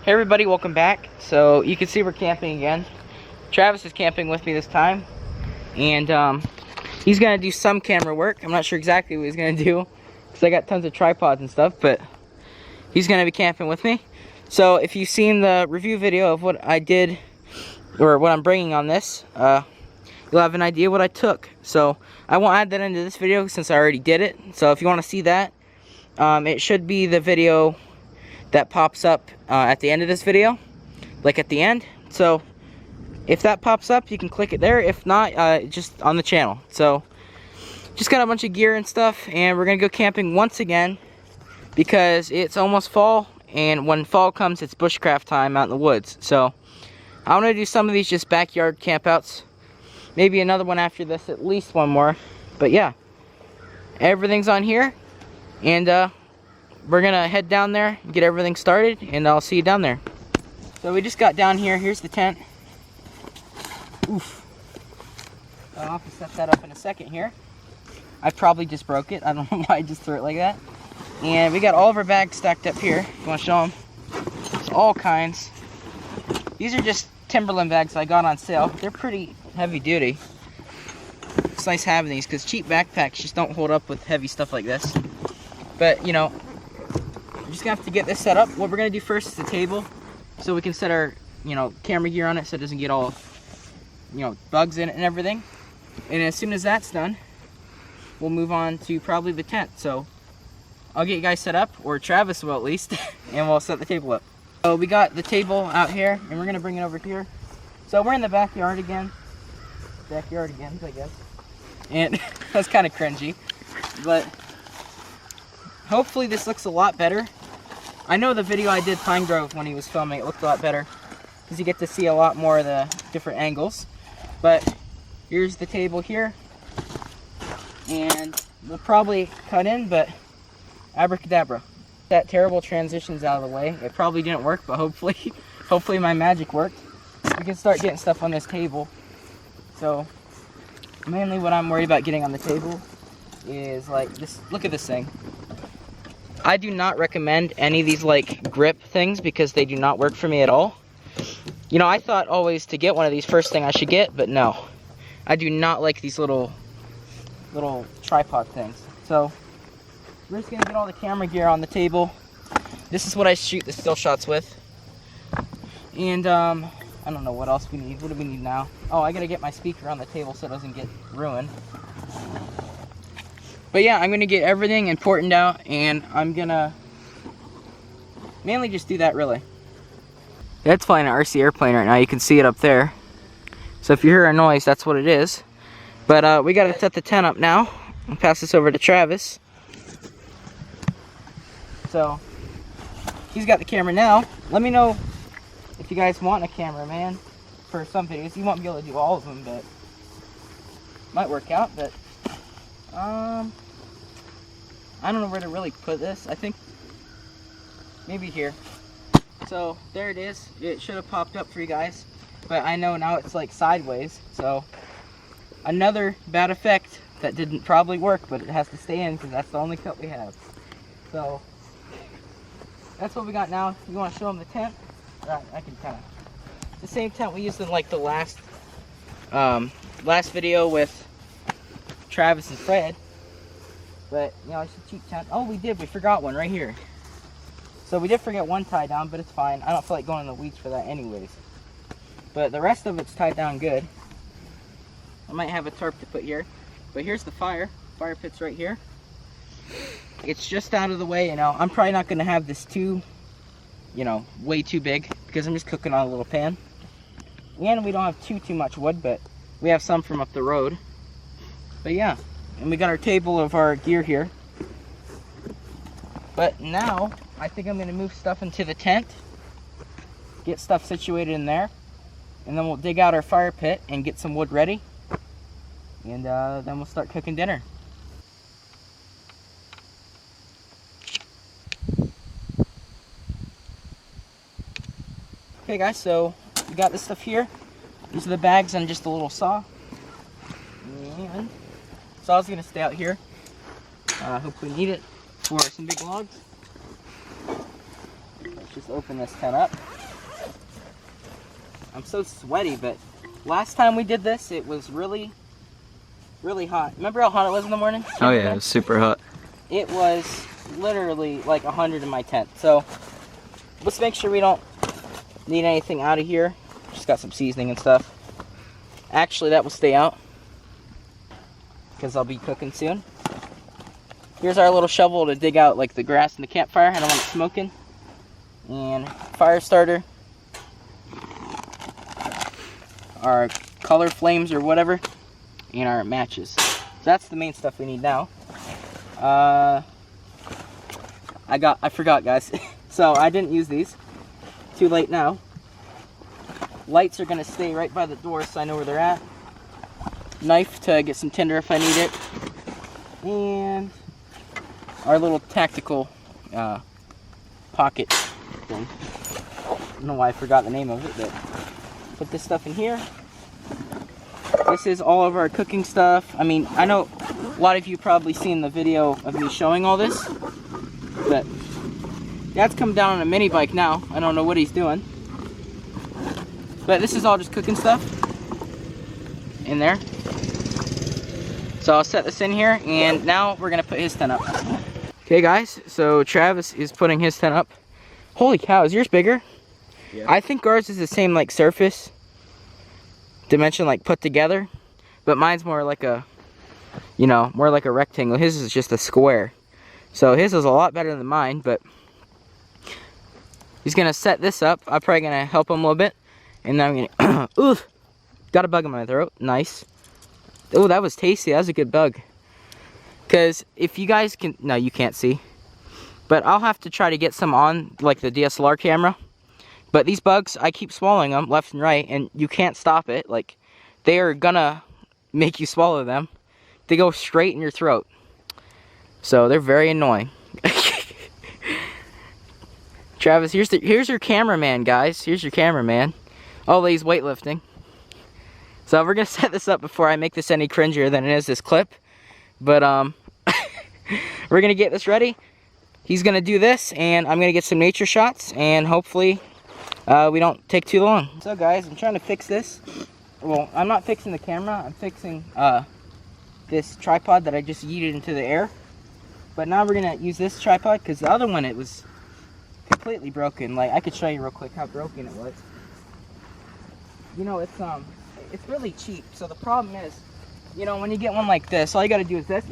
Hey everybody, welcome back. So you can see we're camping again. Travis is camping with me this time, and he's gonna do some camera work. I'm not sure exactly what he's gonna do because I got tons of tripods and stuff, but he's gonna be camping with me. So if you've seen the review video of what I did or what I'm bringing on this, you'll have an idea what I took. So I won't add that into this video since I already did it. So if you want to see that, it should be the video that pops up at the end of this video, like at the end. So if that pops up, you can click it there. If not, just on the channel. So just got a bunch of gear and stuff, and we're gonna go camping once again because it's almost fall, and when fall comes, it's bushcraft time out in the woods. So I want to do some of these just backyard campouts, maybe another one after this, at least one more. But yeah, everything's on here, and we're gonna head down there, get everything started, and I'll see you down there. So we just got down here. Here's the tent. Oof. I'll have to set that up in a second here. I probably just broke it. I don't know why I just threw it like that. And we got all of our bags stacked up here. You want to show them? There's all kinds. These are just Timberland bags I got on sale. They're pretty heavy duty. It's nice having these because cheap backpacks just don't hold up with heavy stuff like this. But, you know, we're just gonna have to get this set up. What we're gonna do first is the table, so we can set our, camera gear on it so it doesn't get all, bugs in it and everything. And as soon as that's done, we'll move on to probably the tent. So I'll get you guys set up, or Travis will at least, and we'll set the table up. So we got the table out here, and we're gonna bring it over here. So we're in the backyard again. I guess. And that's kind of cringy, but hopefully this looks a lot better. I know the video I did Pine Grove when he was filming, it looked a lot better because you get to see a lot more of the different angles. But here's the table here, and we'll probably cut in, but abracadabra. That terrible transition's out of the way. It probably didn't work, but hopefully my magic worked. We can start getting stuff on this table. So mainly what I'm worried about getting on the table is like this. Look at this thing. I do not recommend any of these like grip things because they do not work for me at all. I thought always to get one of these first thing I should get, but no. I do not like these little tripod things. So we're just gonna get all the camera gear on the table. This is what I shoot the still shots with. And I don't know what else we need. What do we need now? Oh, I gotta get my speaker on the table so it doesn't get ruined. But yeah, I'm gonna get everything important out, and I'm gonna mainly just do that really. That's flying an RC airplane right now. You can see it up there. So if you hear a noise, that's what it is. But we gotta set the tent up now. I'll pass this over to Travis. So he's got the camera now. Let me know if you guys want a cameraman for some videos. You won't be able to do all of them, but might work out. But I don't know where to really put this. I think maybe here. So there it is. It should have popped up for you guys, but I know now it's like sideways. So another bad effect that didn't probably work, but it has to stay in because that's the only cut we have. So that's what we got now. You want to show them the tent? I can kind of. The same tent we used in like the last video with Travis and Fred. But, it's a cheap tent. Oh, we forgot one right here. So we did forget one tie down, but it's fine. I don't feel like going in the weeds for that anyways. But the rest of it's tied down good. I might have a tarp to put here. But here's the fire. Fire pit's right here. It's just out of the way, I'm probably not going to have this too, way too big because I'm just cooking on a little pan. And we don't have too much wood, but we have some from up the road. But yeah. And we got our table of our gear here. But now, I think I'm going to move stuff into the tent. Get stuff situated in there. And then we'll dig out our fire pit and get some wood ready. And then we'll start cooking dinner. Okay guys, so we got this stuff here. These are the bags and just a little saw. And saw's gonna stay out here. Hope we need it for some big logs. Let's just open this tent up. I'm so sweaty, but last time we did this, it was really, really hot. Remember how hot it was in the morning? Oh yeah, it was super hot. It was literally like 100 in my tent. So let's make sure we don't need anything out of here. Just got some seasoning and stuff. Actually, that will stay out because I'll be cooking soon. Here's our little shovel to dig out like the grass in the campfire. I don't want it smoking. And fire starter. Our color flames or whatever. And our matches. So that's the main stuff we need now. I forgot, guys. So I didn't use these. Too late now. Lights are gonna stay right by the door so I know where they're at. Knife to get some tinder if I need it. And our little tactical pocket thing. I don't know why I forgot the name of it, but put this stuff in here. This is all of our cooking stuff. I mean, I know a lot of you probably seen the video of me showing all this, but Dad's come down on a mini bike now. I don't know what he's doing. But this is all just cooking stuff in there. So I'll set this in here, and now we're gonna put his tent up. Okay guys, so Travis is putting his tent up. Holy cow, is yours bigger? Yeah. I think ours is the same like surface dimension, like put together, but mine's more like a, you know, more like a rectangle. His is just a square. So his is a lot better than mine, but he's gonna set this up. I'm probably gonna help him a little bit. And then I'm gonna, ooh, got a bug in my throat, nice. Oh, that was tasty, that was a good bug. Because if you guys can, no, you can't see. But I'll have to try to get some on, like the DSLR camera. But these bugs, I keep swallowing them left and right, and you can't stop it. Like, they are gonna make you swallow them. They go straight in your throat. So they're very annoying. Travis, here's your cameraman, guys. Here's your cameraman. Oh, he's weightlifting. So we're gonna set this up before I make this any cringier than it is this clip. But we're gonna get this ready. He's gonna do this, and I'm gonna get some nature shots, and hopefully we don't take too long. So guys, I'm trying to fix this. Well, I'm not fixing the camera. I'm fixing this tripod that I just yeeted into the air. But now we're gonna use this tripod because the other one, it was completely broken. Like, I could show you real quick how broken it was. You know, it's really cheap. So the problem is, you know, when you get one like this, all you gotta do is this.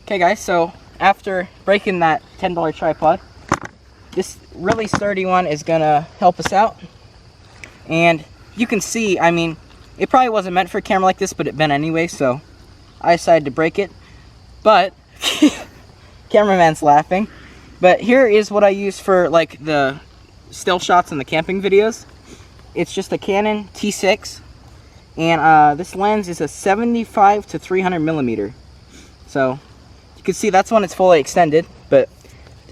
Okay guys, so after breaking that $10 tripod, this really sturdy one is gonna help us out. And you can see, I mean, it probably wasn't meant for a camera like this, but it bent anyway, so I decided to break it. But cameraman's laughing. But here is what I use for like the still shots in the camping videos. It's just a Canon T6, and this lens is a 75 to 300 millimeter. So you can see that's when it's fully extended. But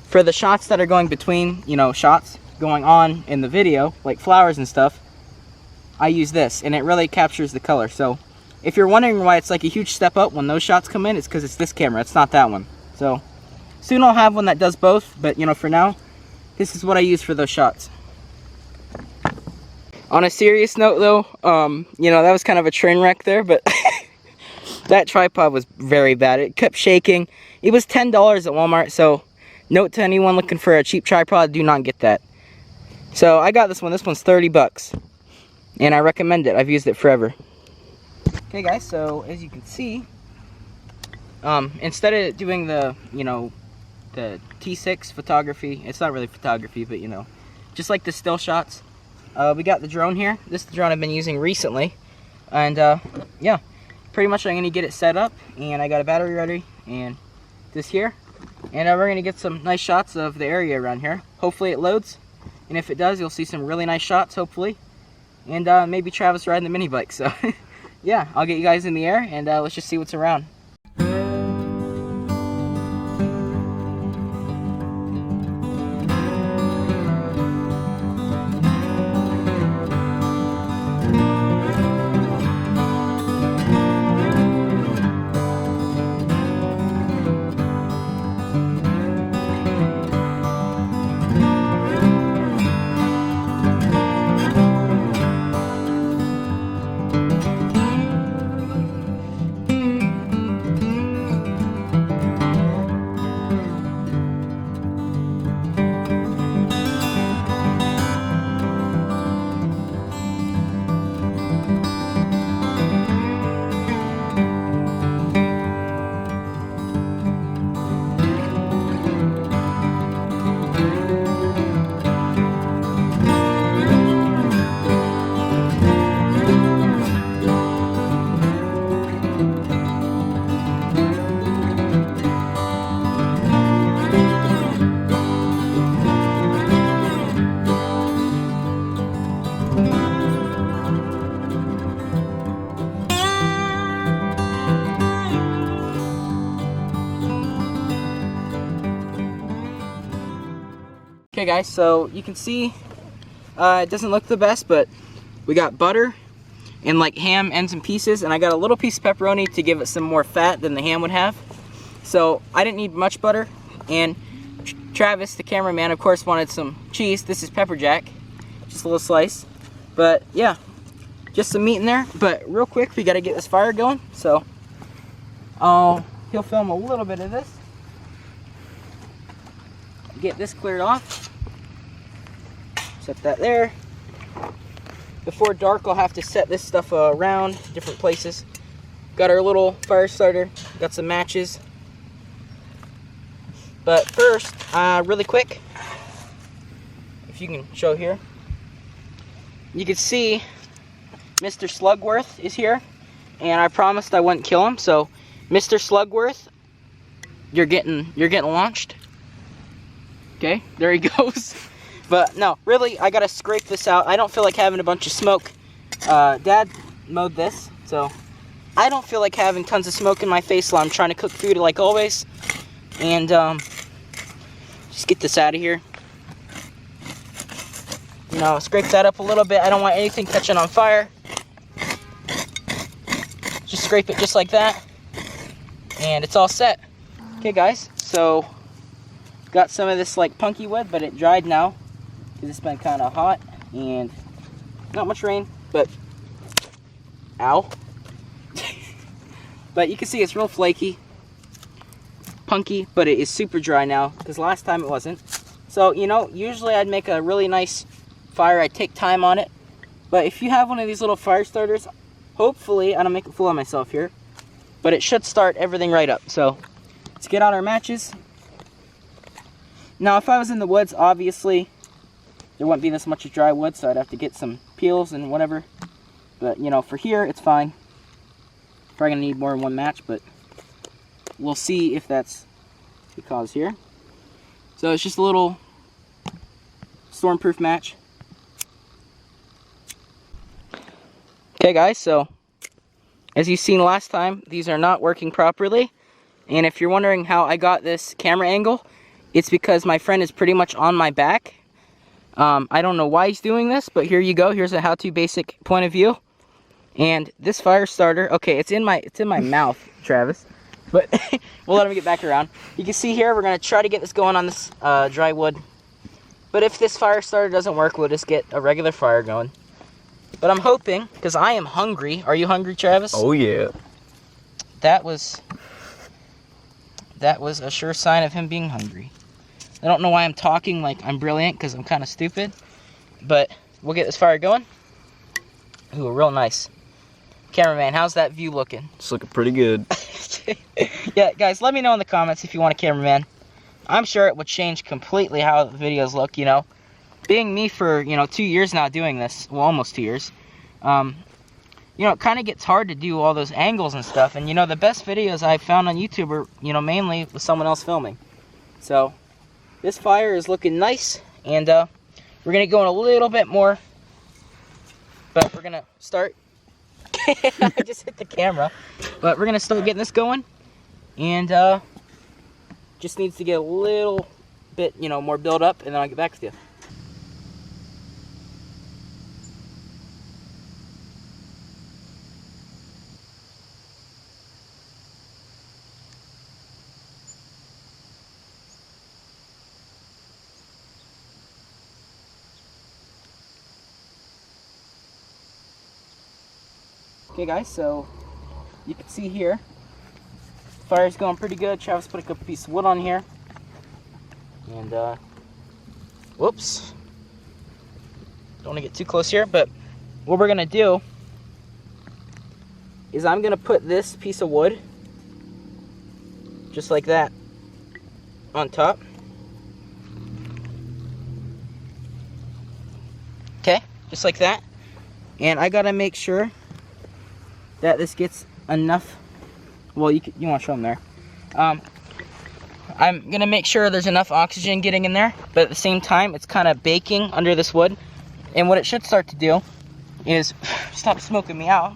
for the shots that are going between, you know, shots going on in the video, like flowers and stuff, I use this, and it really captures the color. So if you're wondering why it's like a huge step up when those shots come in, it's because it's this camera, it's not that one. So soon I'll have one that does both, but you know, for now, this is what I use for those shots. On a serious note though, you know, that was kind of a train wreck there, but that tripod was very bad. It kept shaking. It was $10 at Walmart, so note to anyone looking for a cheap tripod, do not get that. So I got this one. This one's 30 bucks. And I recommend it. I've used it forever. Okay guys, so as you can see, instead of doing the, you know, the T6 photography, it's not really photography, but you know, just like the still shots, we got the drone here. This is the drone I've been using recently. And yeah, pretty much I'm gonna get it set up, and I got a battery ready, and this here. And we're gonna get some nice shots of the area around here. Hopefully it loads, and if it does, you'll see some really nice shots, hopefully. And maybe Travis riding the mini bike. So yeah, I'll get you guys in the air, and let's just see what's around. guys, so you can see it doesn't look the best, but we got butter and like ham ends and pieces, and I got a little piece of pepperoni to give it some more fat than the ham would have. So I didn't need much butter, and Travis, the cameraman, of course wanted some cheese. This is pepper jack, just a little slice. But yeah, just some meat in there. But real quick, we got to get this fire going. So he'll film a little bit of this. Get this cleared off. Set that there. Before dark, I'll have to set this stuff around different places. Got our little fire starter. Got some matches. But first, really quick, if you can show here, you can see Mr. Slugworth is here, and I promised I wouldn't kill him. So, Mr. Slugworth, you're getting launched. Okay, there he goes. But no, really, I gotta scrape this out. I don't feel like having a bunch of smoke. Dad mowed this, so I don't feel like having tons of smoke in my face while I'm trying to cook food like always. And just get this out of here. You know, scrape that up a little bit. I don't want anything catching on fire. Just scrape it just like that, and it's all set. Okay, guys, so got some of this like punky wood, but it dried now because it's been kind of hot and not much rain, but ow. But you can see it's real flaky, punky, but it is super dry now because last time it wasn't. So, you know, usually I'd make a really nice fire. I'd take time on it, but if you have one of these little fire starters, hopefully I don't make a fool of myself here, but it should start everything right up. So let's get out our matches. Now, if I was in the woods, obviously there wouldn't be this much dry wood, so I'd have to get some peels and whatever. But, you know, for here, it's fine. Probably gonna need more than one match, but we'll see if that's the cause here. So it's just a little stormproof match. Okay, guys, so as you've seen last time, these are not working properly. And if you're wondering how I got this camera angle, it's because my friend is pretty much on my back. I don't know why he's doing this, but here you go. Here's a how-to basic point of view. And this fire starter, okay, it's in my mouth, Travis. But we'll let him get back around. You can see here, we're gonna try to get this going on this dry wood. But if this fire starter doesn't work, we'll just get a regular fire going. But I'm hoping, because I am hungry. Are you hungry, Travis? Oh yeah. That was a sure sign of him being hungry. I don't know why I'm talking like I'm brilliant, because I'm kind of stupid. But we'll get this fire going. Ooh, real nice. Cameraman, how's that view looking? It's looking pretty good. Yeah, guys, let me know in the comments if you want a cameraman. I'm sure it would change completely how the videos look, you know. Being me for, 2 years now doing this, well, almost 2 years, it kind of gets hard to do all those angles and stuff. And, the best videos I've found on YouTube are, mainly with someone else filming. So, this fire is looking nice, and we're going to go in a little bit more. But we're going to start. I just hit the camera. But we're going to start getting this going. And just needs to get a little bit, more build up, and then I'll get back with you. Okay, guys, so you can see here, fire's going pretty good. Travis put a couple pieces of wood on here. And, whoops. Don't want to get too close here, but what we're going to do is I'm going to put this piece of wood, just like that, on top. Okay, just like that. And I got to make sure that this gets enough. Well, you want to show them there. I'm gonna make sure there's enough oxygen getting in there, but at the same time, it's kind of baking under this wood. And what it should start to do is stop smoking me out.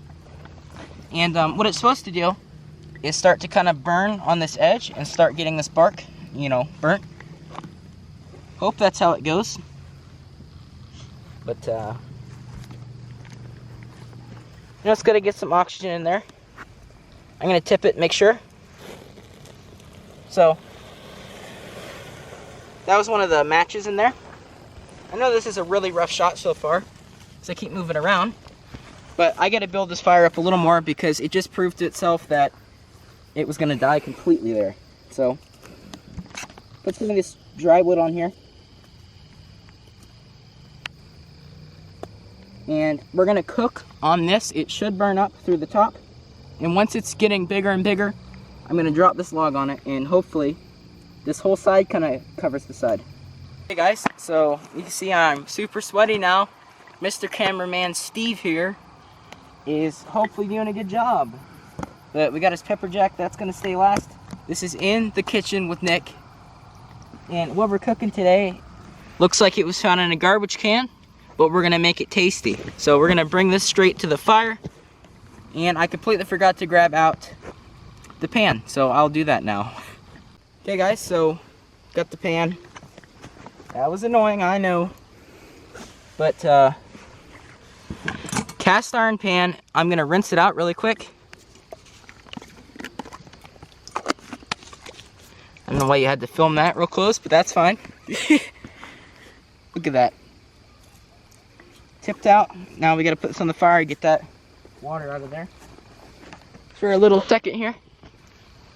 And what it's supposed to do is start to kind of burn on this edge and start getting this bark, burnt. Hope that's how it goes. But, it's got to get some oxygen in there. I'm going to tip it, make sure. So, that was one of the matches in there. I know this is a really rough shot so far, because I keep moving around. But I got to build this fire up a little more because it just proved to itself that it was going to die completely there. So, put some of this dry wood on here. And we're going to cook on this. It should burn up through the top. And once it's getting bigger and bigger, I'm going to drop this log on it, and hopefully this whole side kind of covers the side. Hey guys, so you can see I'm super sweaty now. Mr. Cameraman Steve here is hopefully doing a good job. But we got his pepper jack, that's going to stay last. This is in the kitchen with Nick. And what we're cooking today looks like it was found in a garbage can, but we're going to make it tasty. So we're going to bring this straight to the fire. And I completely forgot to grab out the pan, so I'll do that now. Okay guys, so got the pan. That was annoying, I know. But cast iron pan, I'm gonna rinse it out really quick. I don't know why you had to film that real close, but that's fine. Look at that. Tipped out. Now we gotta put this on the fire, get that water out of there. For a little second here.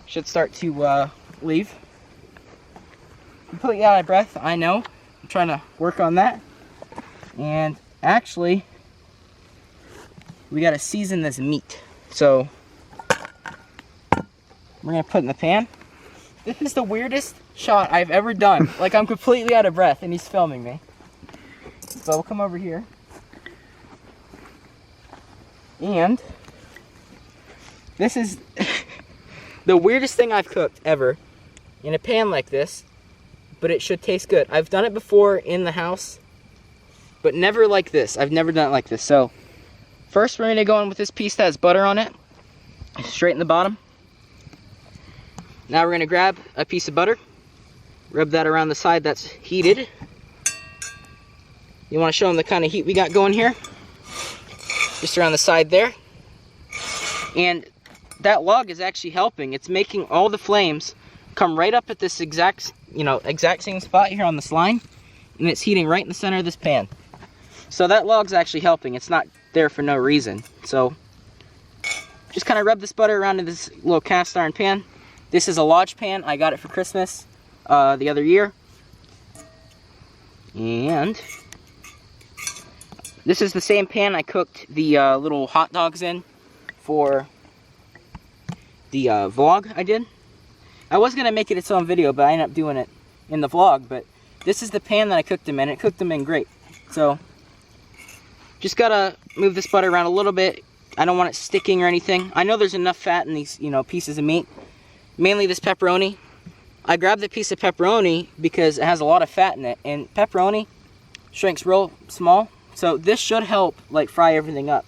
Should start to leave. Completely out of breath, I know. I'm trying to work on that. And actually, we gotta season this meat. So, we're gonna put it in the pan. This is the weirdest shot I've ever done. Like, I'm completely out of breath and he's filming me. So we'll come over here. And this is the weirdest thing I've cooked ever in a pan like this, but it should taste good. I've done it before in the house, but never like this. I've never done it like this. So first we're going to go in with this piece that has butter on it, straight in the bottom. Now we're going to grab a piece of butter, rub that around the side that's heated. You want to show them the kind of heat we got going here. Just around the side there. And that log is actually helping. It's making all the flames come right up at this exact same spot here on this line. And it's heating right in the center of this pan. So that log's actually helping. It's not there for no reason. So just kind of rub this butter around in this little cast iron pan. This is a Lodge pan. I got it for Christmas the other year. And this is the same pan I cooked the little hot dogs in for the vlog I did. I was going to make it its own video, but I ended up doing it in the vlog. But this is the pan that I cooked them in. It cooked them in great. So just got to move this butter around a little bit. I don't want it sticking or anything. I know there's enough fat in these, pieces of meat. Mainly this pepperoni. I grabbed the piece of pepperoni because it has a lot of fat in it. And pepperoni shrinks real small. So this should help like fry everything up.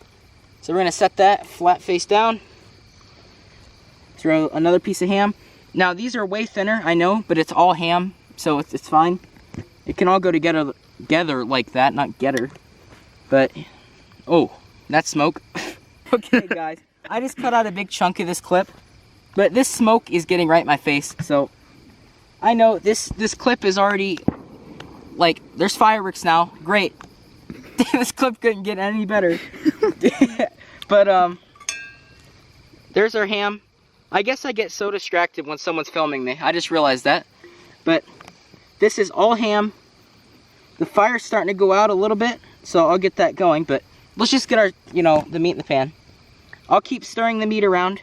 So we're going to set that flat face down. Throw another piece of ham. Now these are way thinner, I know, but it's all ham, so it's fine. It can all go together like that, not getter. But, oh, that's smoke. Okay guys, I just cut out a big chunk of this clip. But this smoke is getting right in my face, so I know this clip is already, like, there's fireworks now. Great. This clip couldn't get any better. But, there's our ham. I guess I get so distracted when someone's filming me. I just realized that. But this is all ham. The fire's starting to go out a little bit, so I'll get that going. But let's just get our, the meat in the pan. I'll keep stirring the meat around.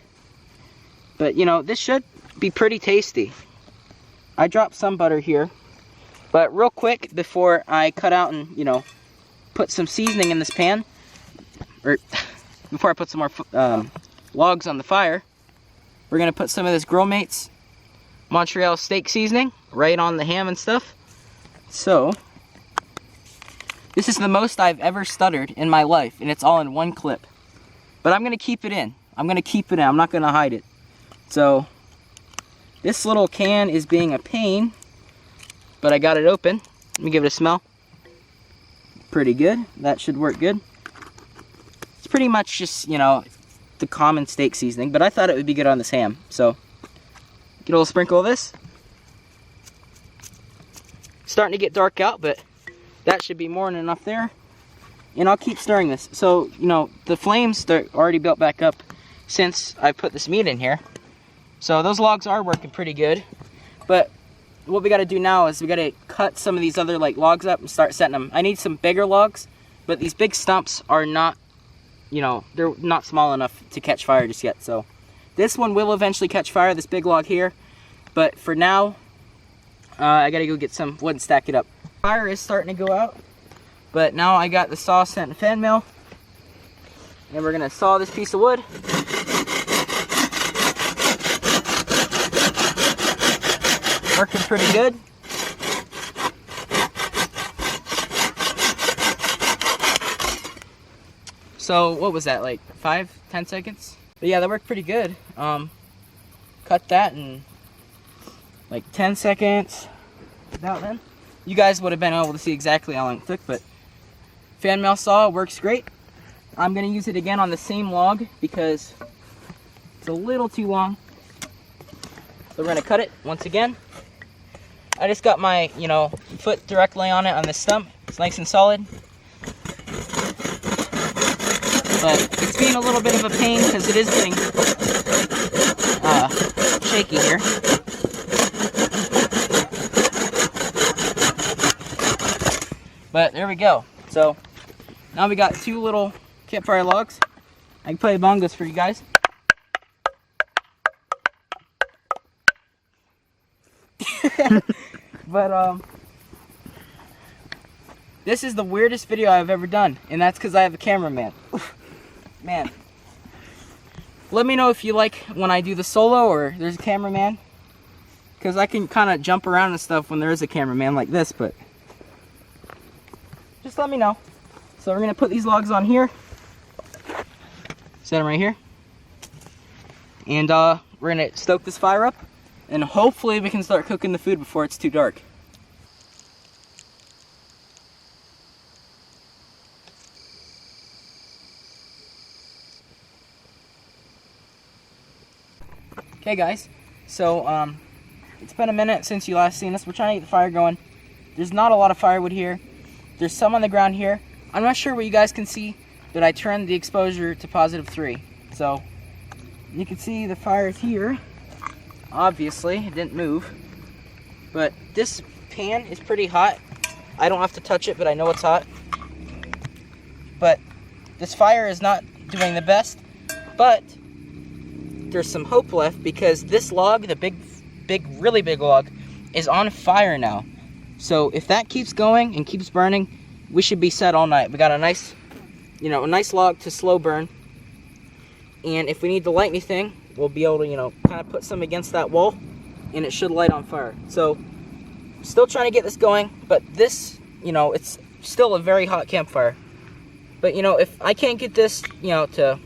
But, this should be pretty tasty. I dropped some butter here. But real quick, before I cut out and, put some seasoning in this pan, or before I put some more logs on the fire, we're going to put some of this Grill Mates Montreal steak seasoning right on the ham and stuff. So, this is the most I've ever stuttered in my life, and it's all in one clip. But I'm going to keep it in. I'm going to keep it in. I'm not going to hide it. So, this little can is being a pain, but I got it open. Let me give it a smell. Pretty good. That should work good. It's pretty much just, you know, the common steak seasoning, but I thought it would be good on this ham. So, get a little sprinkle of this. Starting to get dark out, but that should be more than enough there. And I'll keep stirring this. So, you know, the flames, they're already built back up since I put this meat in here. So those logs are working pretty good. But what we got to do now is we got to cut some of these other like logs up and start setting them. I need some bigger logs, but these big stumps are not, you know, they're not small enough to catch fire just yet. So this one will eventually catch fire, this big log here. But for now, I got to go get some wood and stack it up. Fire is starting to go out. But now I got the saw set in fan mill. And we're going to saw this piece of wood. Working pretty good. So what was that, like 5-10 seconds? But yeah, that worked pretty good. Cut that in like 10 seconds. About then. You guys would have been able to see exactly how long it took, but fan mill saw works great. I'm going to use it again on the same log because it's a little too long. So we're going to cut it once again. I just got my, you know, foot directly on it on this stump. It's nice and solid. But it's being a little bit of a pain because it is getting shaky here. But there we go. So now we got 2 little campfire logs. I can play bongos for you guys. But this is the weirdest video I've ever done, and that's because I have a cameraman. Man, let me know if you like when I do the solo or there's a cameraman, because I can kind of jump around and stuff when there is a cameraman like this, but just let me know. So we're gonna put these logs on here, set them right here, and we're gonna stoke this fire up, and hopefully we can start cooking the food before it's too dark. Okay guys, so it's been a minute since you last seen us. We're trying to get the fire going. There's not a lot of firewood here. There's some on the ground here. I'm not sure what you guys can see, but I turned the exposure to +3. So you can see the fire's here. Obviously, it didn't move. But this pan is pretty hot. I don't have to touch it, but I know it's hot. But this fire is not doing the best. But there's some hope left because this log, the really big log, is on fire now. So if that keeps going and keeps burning, we should be set all night. We got a nice, you know, a nice log to slow burn. And if we need to light anything, we'll be able to, you know, kind of put some against that wall and it should light on fire. So still trying to get this going, but this, you know, it's still a very hot campfire. But, you know, if I can't get this, you know, to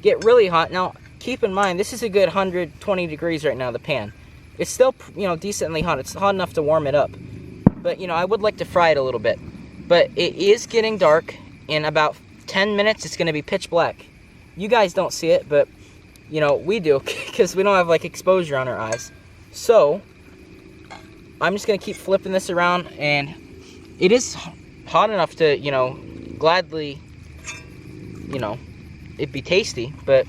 get really hot, now keep in mind, this is a good 120 degrees right now, the pan. It's still, you know, decently hot. It's hot enough to warm it up. But, you know, I would like to fry it a little bit. But it is getting dark. In about 10 minutes, it's going to be pitch black. You guys don't see it, but, you know, we do. Because we don't have, like, exposure on our eyes. So, I'm just going to keep flipping this around. And it is hot enough to, you know, gladly, you know, it'd be tasty. But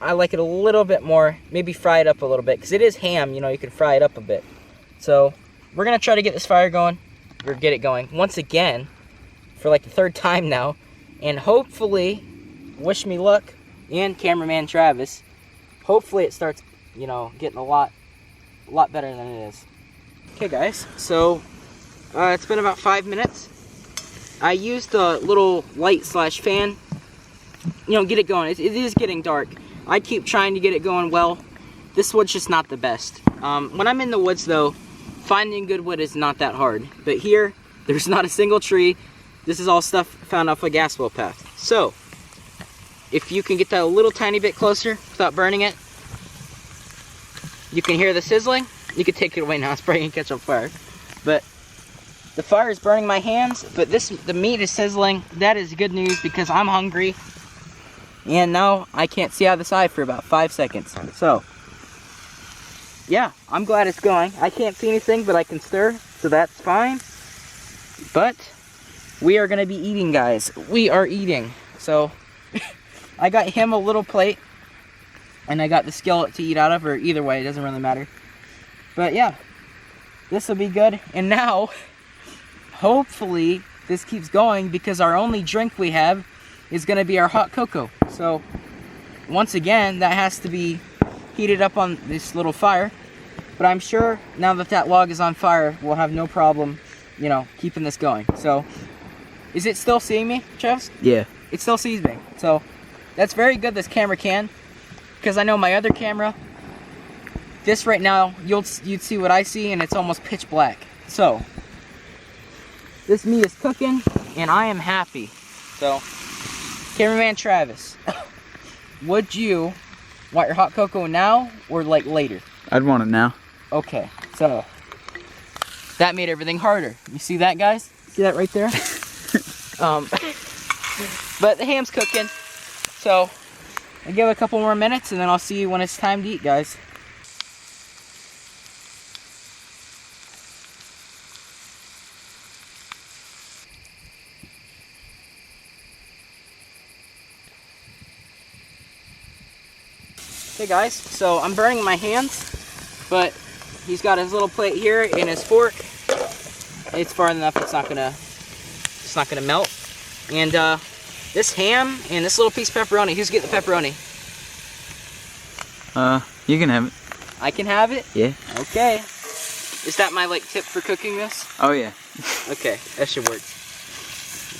I like it a little bit more, maybe fry it up a little bit, because it is ham, you know, you can fry it up a bit. So we're going to try to get this fire going, or get it going, once again, for like the 3rd time now, and hopefully, wish me luck, and cameraman Travis, hopefully it starts, you know, getting a lot better than it is. Okay guys, so it's been about 5 minutes. I used a little light / fan, you know, get it going. It is getting dark. I keep trying to get it going well. This wood's just not the best. When I'm in the woods though, finding good wood is not that hard. But here, there's not a single tree. This is all stuff found off a gas well path. So, if you can get that a little tiny bit closer without burning it, you can hear the sizzling. You can take it away now, it's probably gonna catch on fire. But the fire is burning my hands, but the meat is sizzling. That is good news because I'm hungry. And now I can't see out of the side for about 5 seconds. So, yeah, I'm glad it's going. I can't see anything, but I can stir, so that's fine. But we are gonna be eating, guys. We are eating. So, I got him a little plate, and I got the skillet to eat out of, or either way, it doesn't really matter. But yeah, this will be good. And now, hopefully, this keeps going because our only drink we have is gonna be our hot cocoa. So, once again, that has to be heated up on this little fire. But I'm sure now that that log is on fire, we'll have no problem, you know, keeping this going. So, is it still seeing me, Travis? Yeah. It still sees me. So, that's very good, this camera can. Because I know my other camera, this right now, you'd see what I see, and it's almost pitch black. So, this meat is cooking, and I am happy. So, Cameraman Travis, would you want your hot cocoa now or like later? I'd want it now. Okay, so that made everything harder. You see that, guys? See that right there? But the ham's cooking, so I'll give it a couple more minutes and then I'll see you when it's time to eat, guys. Okay guys, so I'm burning my hands, but he's got his little plate here and his fork. It's far enough it's not gonna melt. And this ham and this little piece of pepperoni, who's getting the pepperoni? You can have it. I can have it? Yeah. Okay. Is that my like tip for cooking this? Oh yeah. Okay, that should work.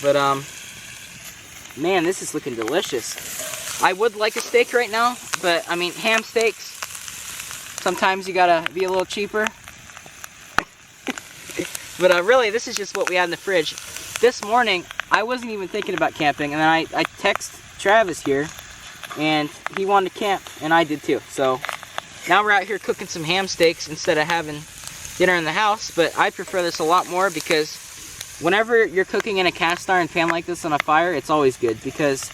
But man, this is looking delicious. I would like a steak right now, but I mean, ham steaks, sometimes you gotta be a little cheaper. But really, this is just what we had in the fridge. This morning, I wasn't even thinking about camping, and then I text Travis here, and he wanted to camp, and I did too. So now we're out here cooking some ham steaks instead of having dinner in the house, but I prefer this a lot more because whenever you're cooking in a cast iron pan like this on a fire, it's always good because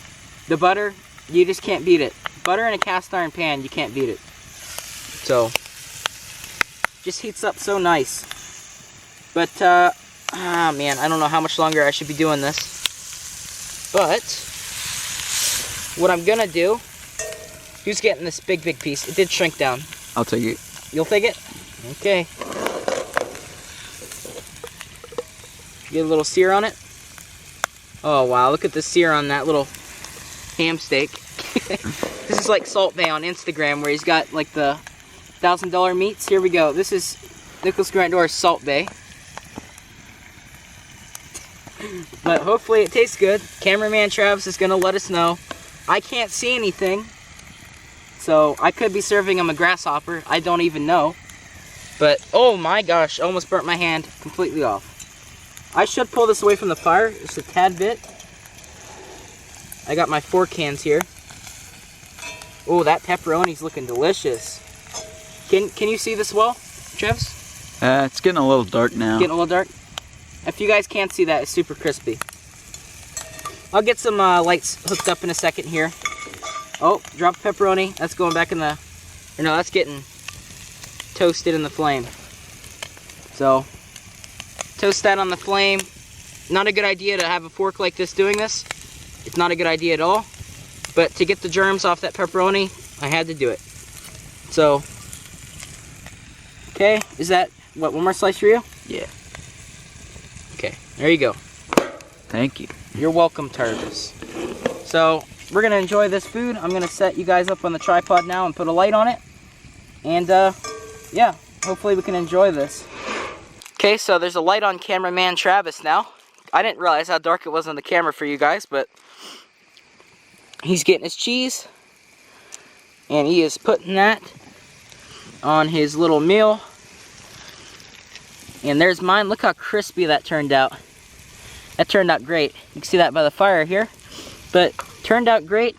the butter, you just can't beat it. Butter in a cast iron pan, you can't beat it. So, just heats up so nice. But, man, I don't know how much longer I should be doing this. But, what I'm gonna do, who's getting this big piece? It did shrink down. I'll take it. You'll take it? Okay. Get a little sear on it. Oh, wow, look at the sear on that little ham steak. This is like Salt Bae on Instagram where he's got like the $1,000 meats. Here we go. This is Nicholas Grantdoor's Salt Bae. But hopefully it tastes good. Cameraman Travis is going to let us know. I can't see anything. So I could be serving him a grasshopper. I don't even know. But oh my gosh, almost burnt my hand completely off. I should pull this away from the fire just a tad bit. I got my fork hands here. Oh, that pepperoni's looking delicious. Can you see this well, Travis? It's getting a little dark now. Getting a little dark? If you guys can't see that, it's super crispy. I'll get some lights hooked up in a second here. Oh, drop pepperoni. That's going back in the... Or no, that's getting toasted in the flame. So, toast that on the flame. Not a good idea to have a fork like this doing this. It's not a good idea at all. But to get the germs off that pepperoni, I had to do it. So, okay, is that, what, one more slice for you? Yeah. Okay, there you go. Thank you. You're welcome, Tarvis. So, we're going to enjoy this food. I'm going to set you guys up on the tripod now and put a light on it. And, yeah, hopefully we can enjoy this. Okay, so there's a light on Cameraman Travis now. I didn't realize how dark it was on the camera for you guys, but he's getting his cheese. And he is putting that on his little meal. And there's mine. Look how crispy that turned out. That turned out great. You can see that by the fire here. But turned out great.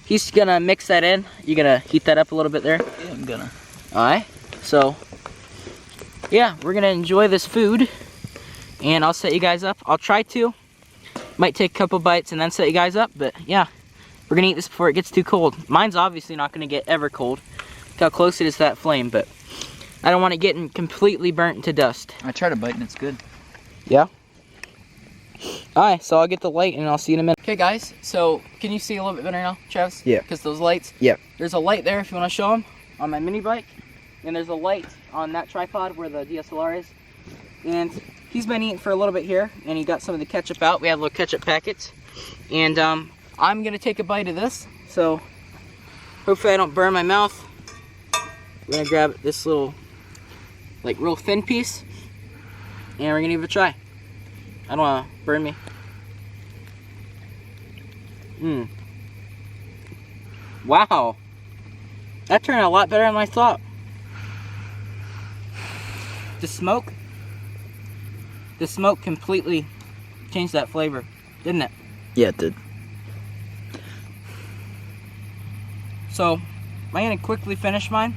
He's gonna mix that in. You gonna heat that up a little bit there? Yeah, I'm gonna. Alright. So yeah, we're gonna enjoy this food, and I'll set you guys up. I'll try to. Might take a couple bites and then set you guys up, but yeah, we're gonna eat this before it gets too cold. Mine's obviously not gonna get ever cold. Look how close it is to that flame, but I don't want it getting completely burnt to dust. I tried a bite and it's good. Yeah. Alright, so I'll get the light and I'll see you in a minute. Okay guys, so can you see a little bit better now, Travis? Yeah. Because those lights? Yep. There's a light there if you want to show them on my mini bike. And there's a light on that tripod where the DSLR is. And he's been eating for a little bit here and he got some of the ketchup out. We had little ketchup packets. And I'm going to take a bite of this. So hopefully I don't burn my mouth. We're going to grab this little, like, real thin piece. And we're going to give it a try. I don't want to burn me. Wow. That turned out a lot better than I thought. The smoke completely changed that flavor, didn't it? Yeah, it did. So, I'm going to quickly finish mine.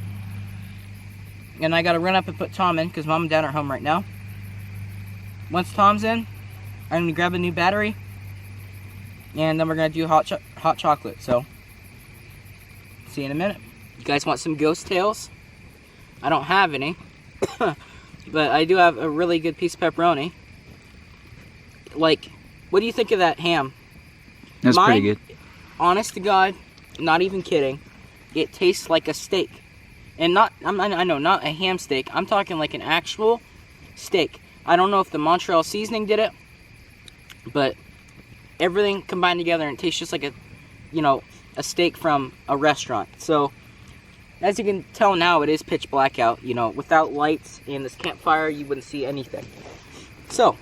And I got to run up and put Tom in because Mom and Dad are home right now. Once Tom's in, I'm going to grab a new battery. And then we're going to do hot chocolate. So, see you in a minute. You guys want some ghost tails? I don't have any. But I do have a really good piece of pepperoni. Like, what do you think of that ham? That's pretty good. Honest to God, not even kidding, it tastes like a steak. And I know, not a ham steak. I'm talking like an actual steak. I don't know if the Montreal seasoning did it, but everything combined together and it tastes just like a steak from a restaurant. So, as you can tell now, it is pitch black out. Without lights and this campfire, you wouldn't see anything. So,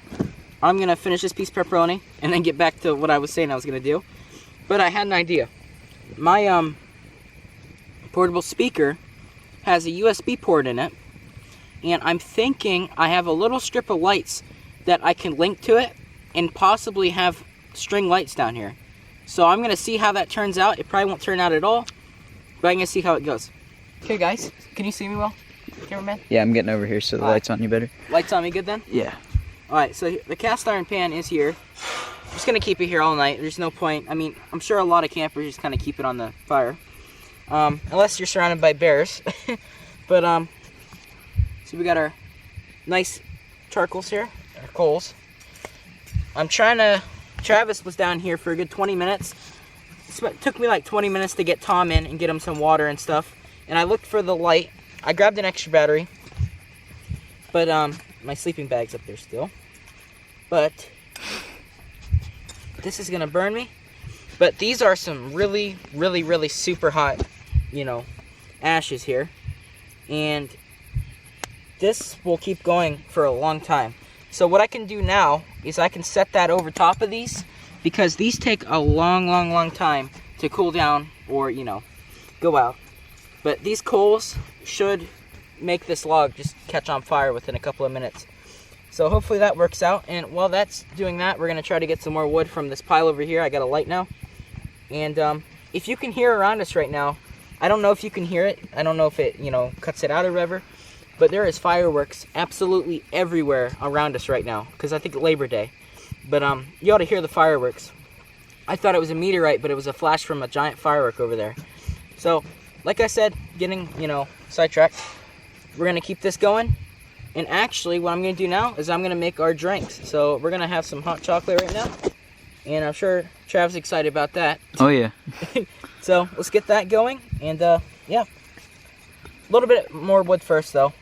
I'm going to finish this piece of pepperoni and then get back to what I was saying I was going to do. But I had an idea. My portable speaker has a USB port in it. And I'm thinking I have a little strip of lights that I can link to it and possibly have string lights down here. So I'm going to see how that turns out. It probably won't turn out at all, but I'm going to see how it goes. Okay guys, can you see me well, cameraman? Yeah, I'm getting over here so the light's on you better. Lights on me good then? Yeah. Alright, so the cast iron pan is here. I'm just going to keep it here all night. There's no point. I mean, I'm sure a lot of campers just kind of keep it on the fire. Unless you're surrounded by bears. But, so we got our nice charcoals here, our coals. I'm trying to, Travis was down here for a good 20 minutes. It took me like 20 minutes to get Tom in and get him some water and stuff. And I looked for the light. I grabbed an extra battery. But, my sleeping bag's up there still. But, this is going to burn me. But these are some really, really, really super hot, ashes here. And this will keep going for a long time. So what I can do now is I can set that over top of these because these take a long, long, long time to cool down or, go out. But these coals should make this log just catch on fire within a couple of minutes. So hopefully that works out. And while that's doing that, we're going to try to get some more wood from this pile over here. I got a light now. And if you can hear around us right now, I don't know if you can hear it. I don't know if it, cuts it out or whatever. But there is fireworks absolutely everywhere around us right now. Because I think Labor Day. But you ought to hear the fireworks. I thought it was a meteorite, but it was a flash from a giant firework over there. So, like I said, getting, sidetracked. We're going to keep this going. And actually, what I'm going to do now is I'm going to make our drinks. So, we're going to have some hot chocolate right now. And I'm sure Trav's excited about that. Oh, yeah. So, let's get that going. And, yeah. A little bit more wood first, though.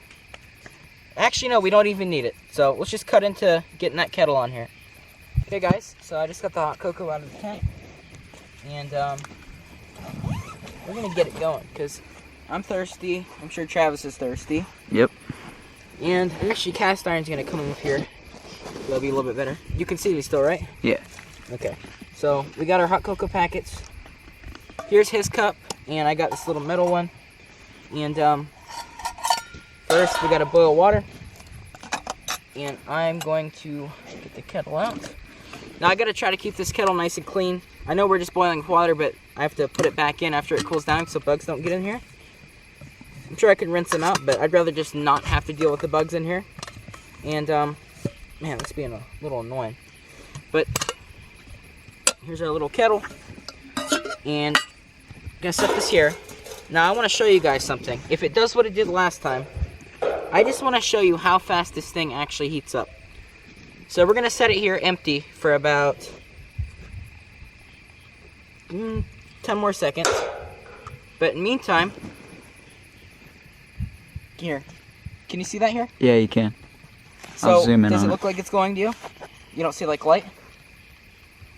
Actually, no, we don't even need it. So, let's just cut into getting that kettle on here. Okay, guys. So, I just got the hot cocoa out of the tank. And, we're going to get it going. Because I'm thirsty. I'm sure Travis is thirsty. Yep. And actually, cast iron's going to come up here. That'll be a little bit better. You can see me still, right? Yeah. Okay. So, we got our hot cocoa packets. Here's his cup. And I got this little metal one. And, first we got to boil water. And I'm going to get the kettle out. Now, I got to try to keep this kettle nice and clean. I know we're just boiling water, but I have to put it back in after it cools down so bugs don't get in here. I'm sure I could rinse them out, but I'd rather just not have to deal with the bugs in here. And, man, it's being a little annoying. But here's our little kettle. And I'm gonna set this here. Now I want to show you guys something. If it does what it did last time, I just want to show you how fast this thing actually heats up. So we're gonna set it here empty for about 10 more seconds. But in the meantime, here, can you see that here? Yeah, you can. So I'll zoom in does it on look like it's going to you? You don't see like light?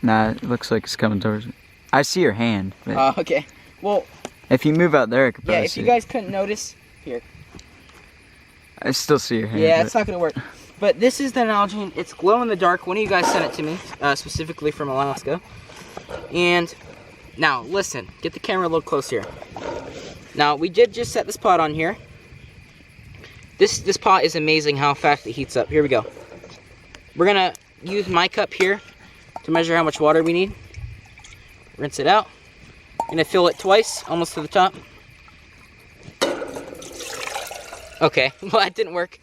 Nah, it looks like it's coming towards me. I see your hand. But Oh, okay. Well, if you move out there, I could probably yeah, if see you it. guys couldn't notice, here. I still see your hand. Yeah, but it's not going to work. But this is the Nalgene. It's glow in the dark. One of you guys sent it to me, specifically from Alaska. And now, listen. Get the camera a little close here. Now, we did just set this pot on here. This pot is amazing how fast it heats up. Here we go. We're going to use my cup here to measure how much water we need. Rinse it out. Going to fill it twice, almost to the top. Okay, well that didn't work.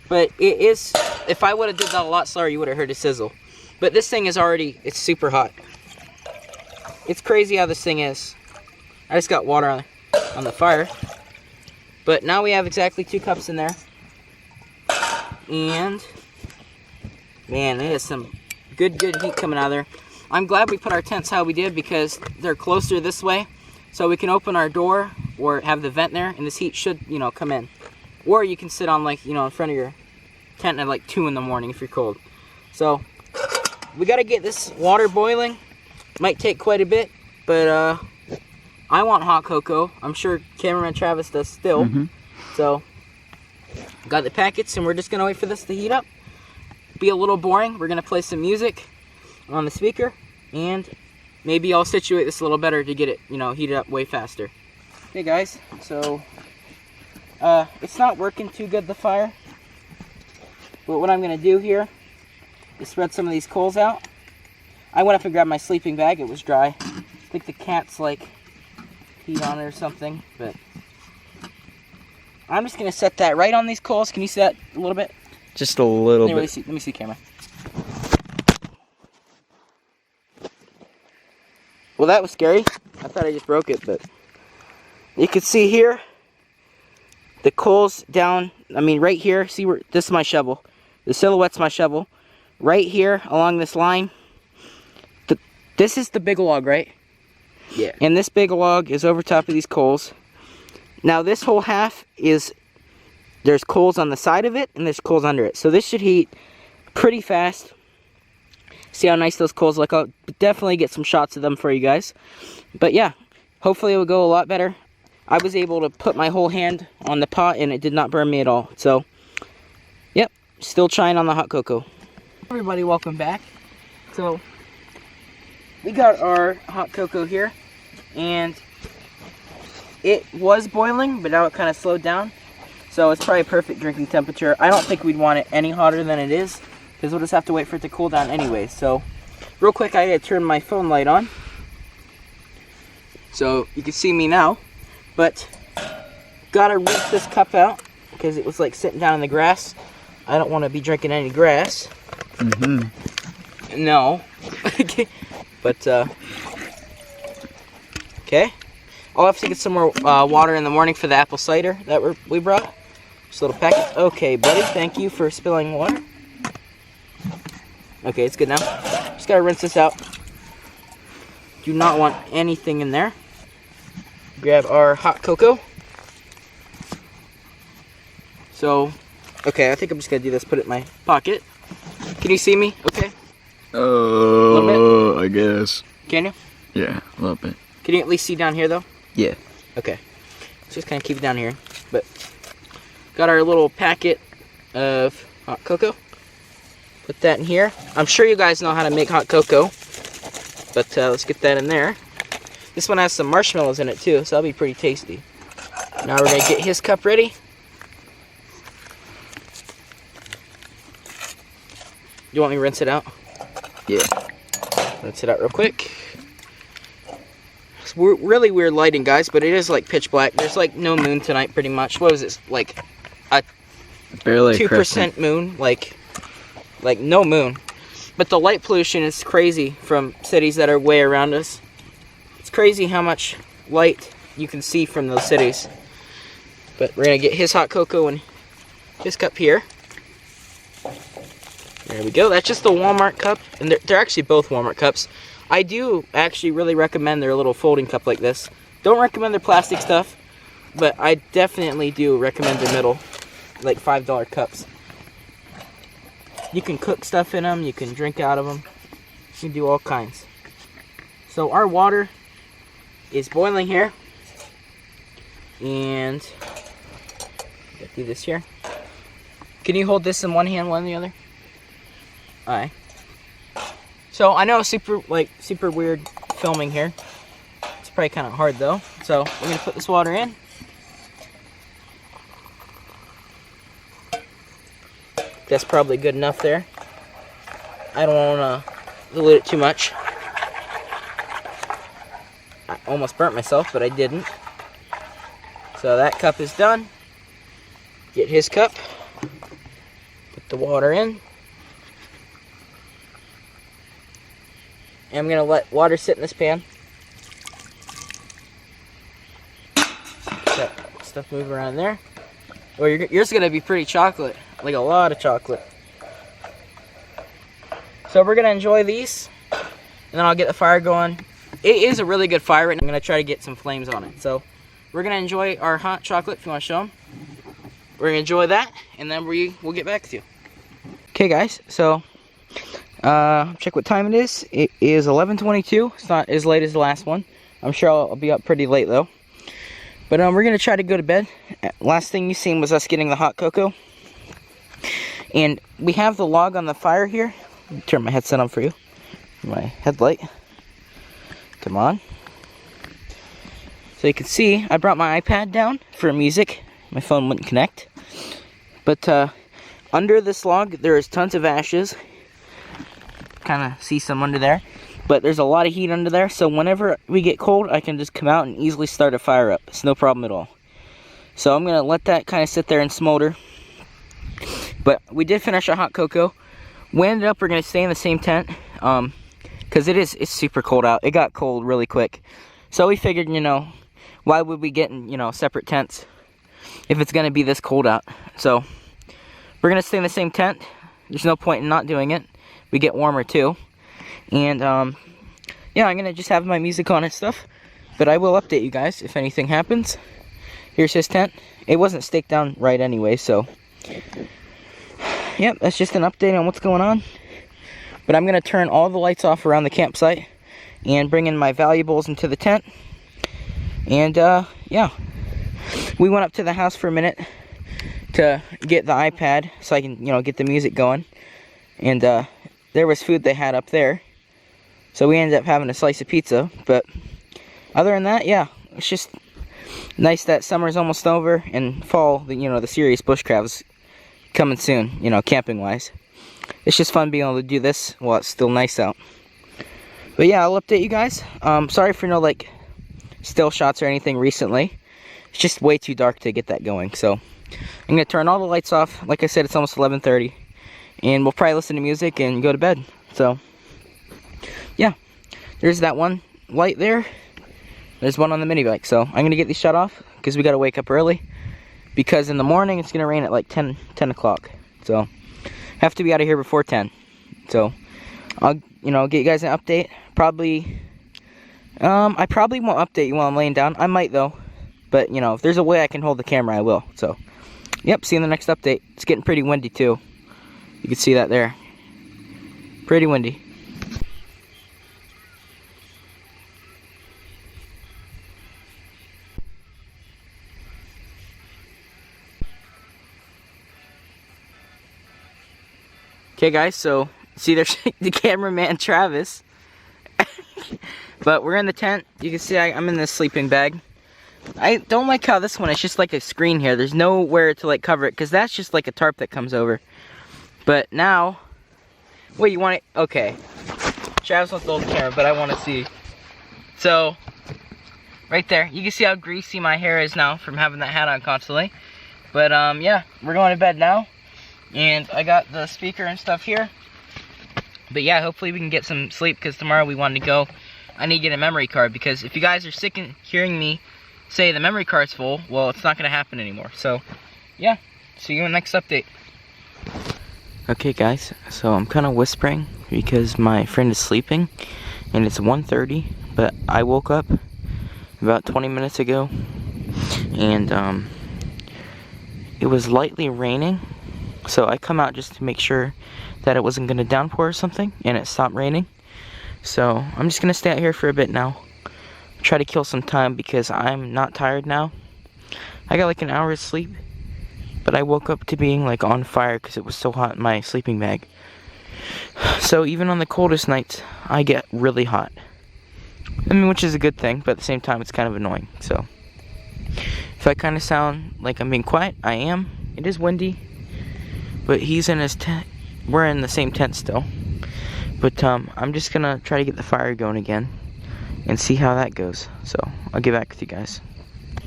But it is, if I would have did that a lot slower, you would have heard a sizzle. But this thing is already, it's super hot. It's crazy how this thing is. I just got water on the fire. But now we have exactly 2 cups in there. And, man, there's some good heat coming out of there. I'm glad we put our tents how we did because they're closer this way. So we can open our door or have the vent there and this heat should, you know, come in. Or you can sit on like, you know, in front of your tent at like 2 in the morning if you're cold. So, we got to get this water boiling. Might take quite a bit, but I want hot cocoa. I'm sure Cameraman Travis does still. So, got the packets and we're just going to wait for this to heat up. Be a little boring. We're going to play some music on the speaker and maybe I'll situate this a little better to get it, you know, heated up way faster. Hey guys, so it's not working too good, the fire. But what I'm going to do here is spread some of these coals out. I went up and grabbed my sleeping bag. It was dry. I think the cat's like peed on it or something. But I'm just going to set that right on these coals. Can you see that a little bit? Just a little bit. Let me see the camera. Well, that was scary. I thought I just broke it, but you can see here the coals down. I mean, right here. See where this is my shovel. The silhouette's my shovel. Right here along this line. This is the big log, right? Yeah. And this big log is over top of these coals. Now this whole half is, there's coals on the side of it and there's coals under it. So this should heat pretty fast. See how nice those coals look? I'll definitely get some shots of them for you guys. But yeah, hopefully it will go a lot better. I was able to put my whole hand on the pot and it did not burn me at all. So, yep, still trying on the hot cocoa. Everybody, welcome back. So, we got our hot cocoa here and it was boiling, but now it kind of slowed down. So it's probably perfect drinking temperature. I don't think we'd want it any hotter than it is, because we'll just have to wait for it to cool down anyway. So, real quick, I gotta turn my phone light on. So, you can see me now. But, gotta rinse this cup out, because it was like sitting down in the grass. I don't want to be drinking any grass. No. But, okay. I'll have to get some more water in the morning for the apple cider that we brought. Just a little packet. Okay, buddy, thank you for spilling water. Okay, it's good now. Just gotta rinse this out. Do not want anything in there. Grab our hot cocoa. So, okay, I think I'm just gonna do this. Put it in my pocket. Can you see me? Okay. Oh, I guess. Can you? Yeah, a little bit. Can you at least see down here though? Yeah. Okay. Let's just kind of keep it down here. But got our little packet of hot cocoa. Put that in here. I'm sure you guys know how to make hot cocoa. But let's get that in there. This one has some marshmallows in it too, so that'll be pretty tasty. Now we're going to get his cup ready. You want me to rinse it out? Yeah. Rinse it out real quick. really weird lighting, guys, but it is like pitch black. There's like no moon tonight, pretty much. What is this? Like a barely 2% moon, like no moon. But the light pollution is crazy from cities that are way around us. It's crazy how much light you can see from those cities. But we're gonna get his hot cocoa in his cup here. There we go. That's just the Walmart cup, and they're actually both Walmart cups. I do actually really recommend their little folding cup like this. Don't recommend their plastic stuff, but I definitely do recommend their middle, like $5 cups. You can cook stuff in them, you can drink out of them, you can do all kinds. So our water is boiling here, and I'll do this here. Can you hold this in one hand, one in the other? Alright. So I know super weird filming here. It's probably kind of hard though. So we're gonna put this water in. That's probably good enough there. I don't want to dilute it too much. I almost burnt myself, but I didn't. So that cup is done. Get his cup. Put the water in. And I'm going to let water sit in this pan. Let stuff move around there. Well, yours is going to be pretty chocolate. Like a lot of chocolate. So we're going to enjoy these. And then I'll get the fire going. It is a really good fire, and I'm going to try to get some flames on it. So we're going to enjoy our hot chocolate, if you want to show them. We're going to enjoy that, and then we'll get back to you. Okay, guys. So check what time it is. It is 11:22. It's not as late as the last one. I'm sure I'll be up pretty late though. But we're gonna try to go to bed. Last thing you seen was us getting the hot cocoa, and we have the log on the fire here. Let me turn my headset on for you. My headlight. Come on. So you can see, I brought my iPad down for music. My phone wouldn't connect. But under this log, there is tons of ashes. Kind of see some under there, but there's a lot of heat under there, so whenever we get cold I can just come out and easily start a fire up. It's no problem at all. So I'm gonna let that kind of sit there and smolder. But we did finish our hot cocoa. We ended up, we're gonna stay in the same tent because it's super cold out. It got cold really quick, so we figured, you know, why would we get in, you know, separate tents if it's gonna be this cold out? So we're gonna stay in the same tent. There's no point in not doing it. We get warmer too. And yeah, I'm gonna just have my music on and stuff, but I will update you guys if anything happens. Here's his tent. It wasn't staked down right anyway, so yep, that's just an update on what's going on. But I'm gonna turn all the lights off around the campsite and bring in my valuables into the tent. And yeah, we went up to the house for a minute to get the iPad so I can, you know, get the music going. And there was food they had up there, so we ended up having a slice of pizza. But other than that, yeah, it's just nice that summer's almost over and fall, you know, the serious bushcraft is coming soon, you know, camping wise. It's just fun being able to do this while it's still nice out. But yeah, I'll update you guys. Sorry for no like still shots or anything recently. It's just way too dark to get that going, so I'm gonna turn all the lights off. Like I said, it's almost 11:30. And we'll probably listen to music and go to bed. So, yeah. There's that one light there. There's one on the mini bike. So, I'm going to get these shut off because we got to wake up early. Because in the morning, it's going to rain at like 10 o'clock. So, have to be out of here before 10. So, I'll, you know, get you guys an update. Probably, I probably won't update you while I'm laying down. I might, though. But, you know, if there's a way I can hold the camera, I will. So, yep, see you in the next update. It's getting pretty windy, too. You can see that there. Pretty windy. Okay guys, so see there's the cameraman Travis. But we're in the tent. You can see I'm in this sleeping bag. I don't like how this one is just like a screen here. There's nowhere to like cover it because that's just like a tarp that comes over. But now, wait, you want it? Okay. Travis wants to hold the camera, but I want to see. So, right there. You can see how greasy my hair is now from having that hat on constantly. But yeah, we're going to bed now. And I got the speaker and stuff here. But yeah, hopefully we can get some sleep because tomorrow we want to go. I need to get a memory card because if you guys are sick of hearing me say the memory card's full, well, it's not going to happen anymore. So yeah, see you in the next update. Okay guys, so I'm kind of whispering because my friend is sleeping and it's 1:30, but I woke up about 20 minutes ago and it was lightly raining, so I come out just to make sure that it wasn't going to downpour or something, and it stopped raining. So I'm just going to stay out here for a bit now, try to kill some time because I'm not tired now. I got like an hour's sleep, but I woke up to being like on fire because it was so hot in my sleeping bag. So even on the coldest nights, I get really hot. I mean, which is a good thing, but at the same time, it's kind of annoying. So if I kind of sound like I'm being quiet, I am. It is windy, but he's in his tent. We're in the same tent still. But I'm just gonna try to get the fire going again and see how that goes. So I'll get back with you guys.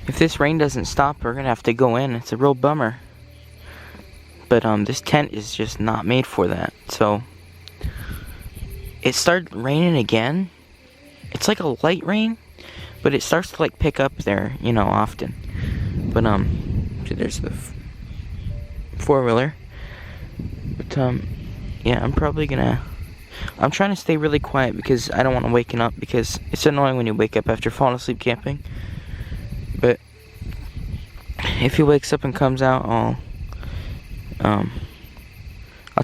If this rain doesn't stop, we're gonna have to go in. It's a real bummer. But this tent is just not made for that. So it started raining again. It's like a light rain, but it starts to like pick up there, you know, often. But so there's the four-wheeler. But yeah, I'm trying to stay really quiet because I don't want to waken up, because it's annoying when you wake up after falling asleep camping. But if he wakes up and comes out, I'll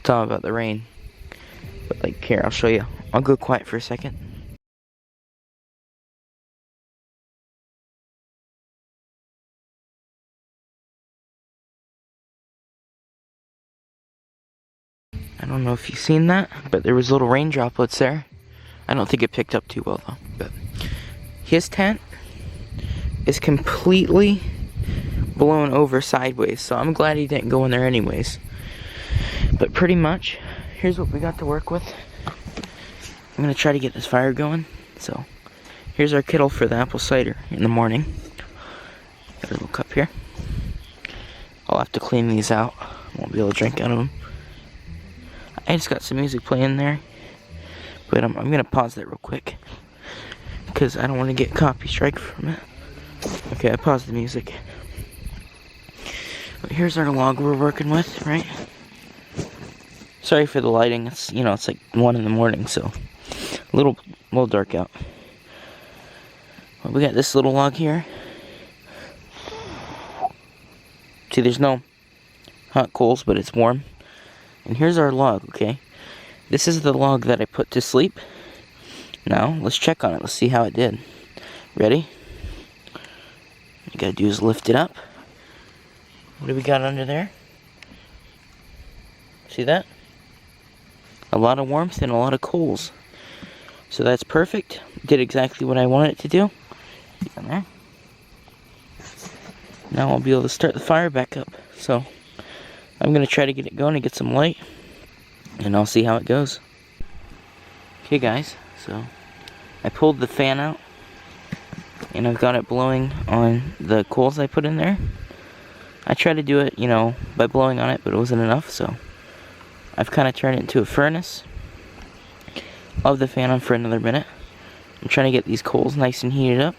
tell him about the rain. But like, here, I'll show you. I'll go quiet for a second. I don't know if you've seen that, but there was little rain droplets there. I don't think it picked up too well though. But his tent is completely blown over sideways, so I'm glad he didn't go in there anyways. But pretty much, here's what we got to work with. I'm gonna try to get this fire going. So here's our kettle for the apple cider in the morning. Got a little cup here. I'll have to clean these out. Won't be able to drink out of them. I just got some music playing there, but I'm gonna pause that real quick because I don't want to get copy strike from it. Okay, I paused the music. But here's our log we're working with, right? Sorry for the lighting. It's, you know, it's like 1 in the morning, so a little dark out. But we got this little log here. See, there's no hot coals, but it's warm. And here's our log, okay? This is the log that I put to sleep. Now, let's check on it. Let's see how it did. Ready? All you gotta do is lift it up. What do we got under there? See that? A lot of warmth and a lot of coals. So that's perfect. Did exactly what I wanted it to do. Down there. Now I'll be able to start the fire back up. So I'm gonna try to get it going and get some light, and I'll see how it goes. Okay guys, so I pulled the fan out and I've got it blowing on the coals I put in there. I tried to do it, you know, by blowing on it, but it wasn't enough, so I've kind of turned it into a furnace. I'll have the fan on for another minute. I'm trying to get these coals nice and heated up.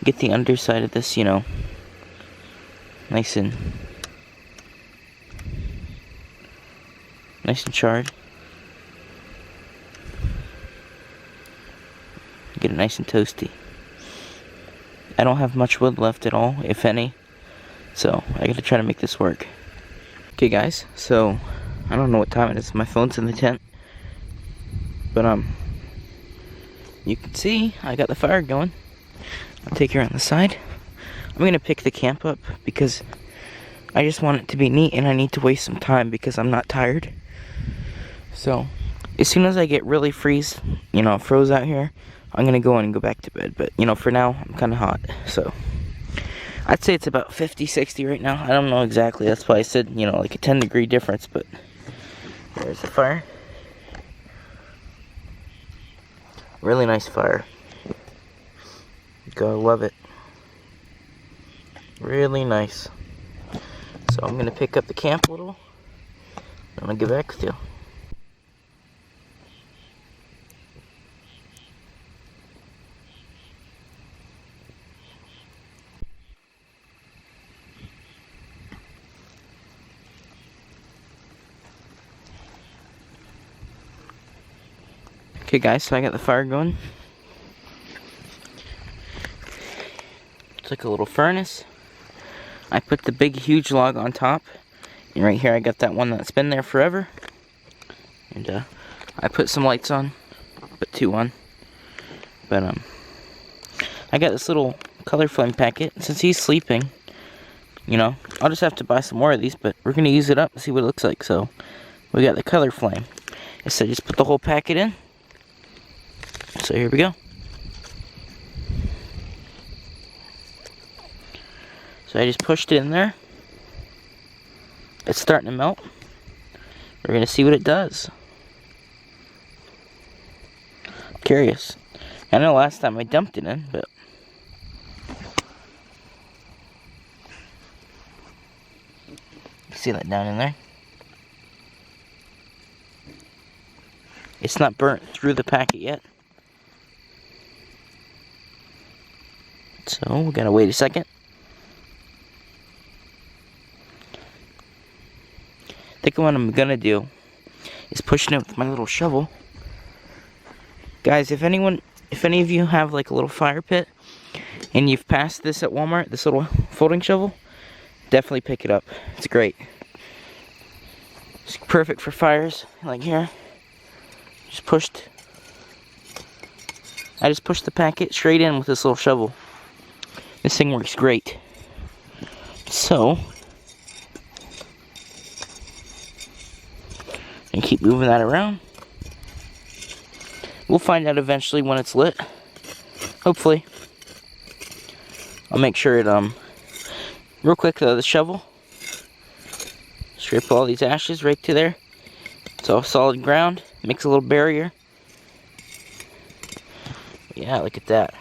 Get the underside of this, you know, nice and charred. Get it nice and toasty. I don't have much wood left at all, if any, so I gotta try to make this work. Okay guys, so I don't know what time it is. My phone's in the tent, but you can see I got the fire going. I'll take you around the side. I'm gonna pick the camp up because I just want it to be neat, and I need to waste some time because I'm not tired. So as soon as I get really froze out here, I'm gonna go in and go back to bed. But you know, for now I'm kind of hot, so I'd say it's about 50-60 right now. I don't know exactly. That's why I said, you know, like a 10-degree difference. But there's the fire. Really nice fire. gotta love it. Really nice. So I'm gonna pick up the camp a little. I'm gonna get back with you. Okay guys, so I got the fire going. It's like a little furnace. I put the big huge log on top. And right here I got that one that's been there forever. And I put some lights on. Put 2 on. But I got this little color flame packet. Since he's sleeping, you know, I'll just have to buy some more of these, but we're gonna use it up and see what it looks like. So we got the color flame. So just put the whole packet in. So here we go. So I just pushed it in there. It's starting to melt. We're gonna see what it does. I'm curious. I know last time I dumped it in, but see that down in there? It's not burnt through the packet yet. So we gotta wait a second. I think what I'm gonna do is pushing it with my little shovel. Guys, if any of you have like a little fire pit and you've passed this at Walmart, this little folding shovel, definitely pick it up. It's great. It's perfect for fires like here. I just pushed the packet straight in with this little shovel. This thing works great. So, and keep moving that around. We'll find out eventually when it's lit. Hopefully. I'll make sure it, real quick though, the shovel. Scrape all these ashes right to there. It's all solid ground. Makes a little barrier. Yeah, look at that.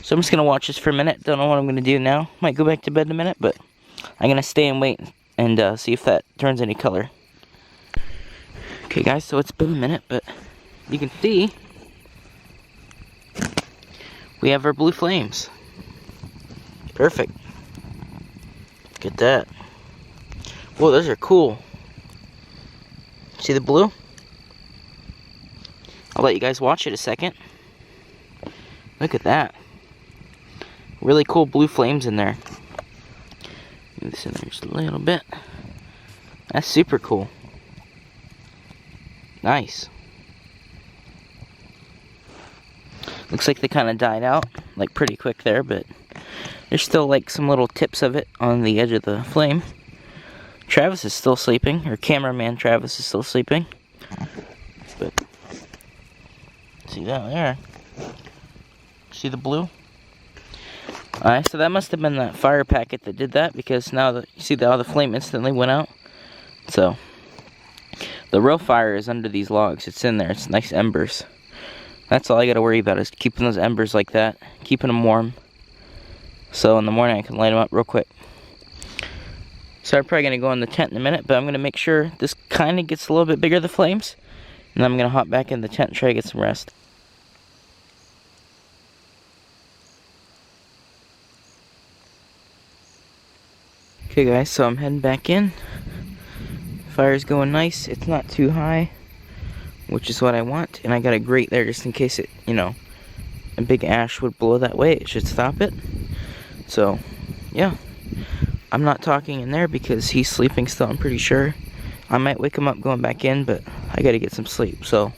So I'm just gonna watch this for a minute. Don't know what I'm gonna do now. Might go back to bed in a minute, but I'm gonna stay and wait and see if that turns any color. Okay guys, so it's been a minute, but you can see we have our blue flames. Perfect. Look at that. Whoa, those are cool. See the blue? I'll let you guys watch it a second. Look at that. Really cool blue flames in there. Move this in there just a little bit. That's super cool. Nice. Looks like they kind of died out, like pretty quick there, but there's still like some little tips of it on the edge of the flame. Travis is still sleeping, or cameraman Travis is still sleeping. But see that there? See the blue? Alright, so that must have been that fire packet that did that, because now you see how the flame instantly went out. So the real fire is under these logs. It's in there. It's nice embers. That's all I gotta worry about, is keeping those embers like that, keeping them warm. So in the morning I can light them up real quick. So I'm probably gonna go in the tent in a minute, but I'm gonna make sure this kind of gets a little bit bigger, the flames, and I'm gonna hop back in the tent and try to get some rest. Okay guys, so I'm heading back in. Fire's going nice. It's not too high, which is what I want. And I got a grate there just in case it, you know, a big ash would blow that way. It should stop it. So, yeah. I'm not talking in there because he's sleeping still, I'm pretty sure. I might wake him up going back in, but I gotta get some sleep. So,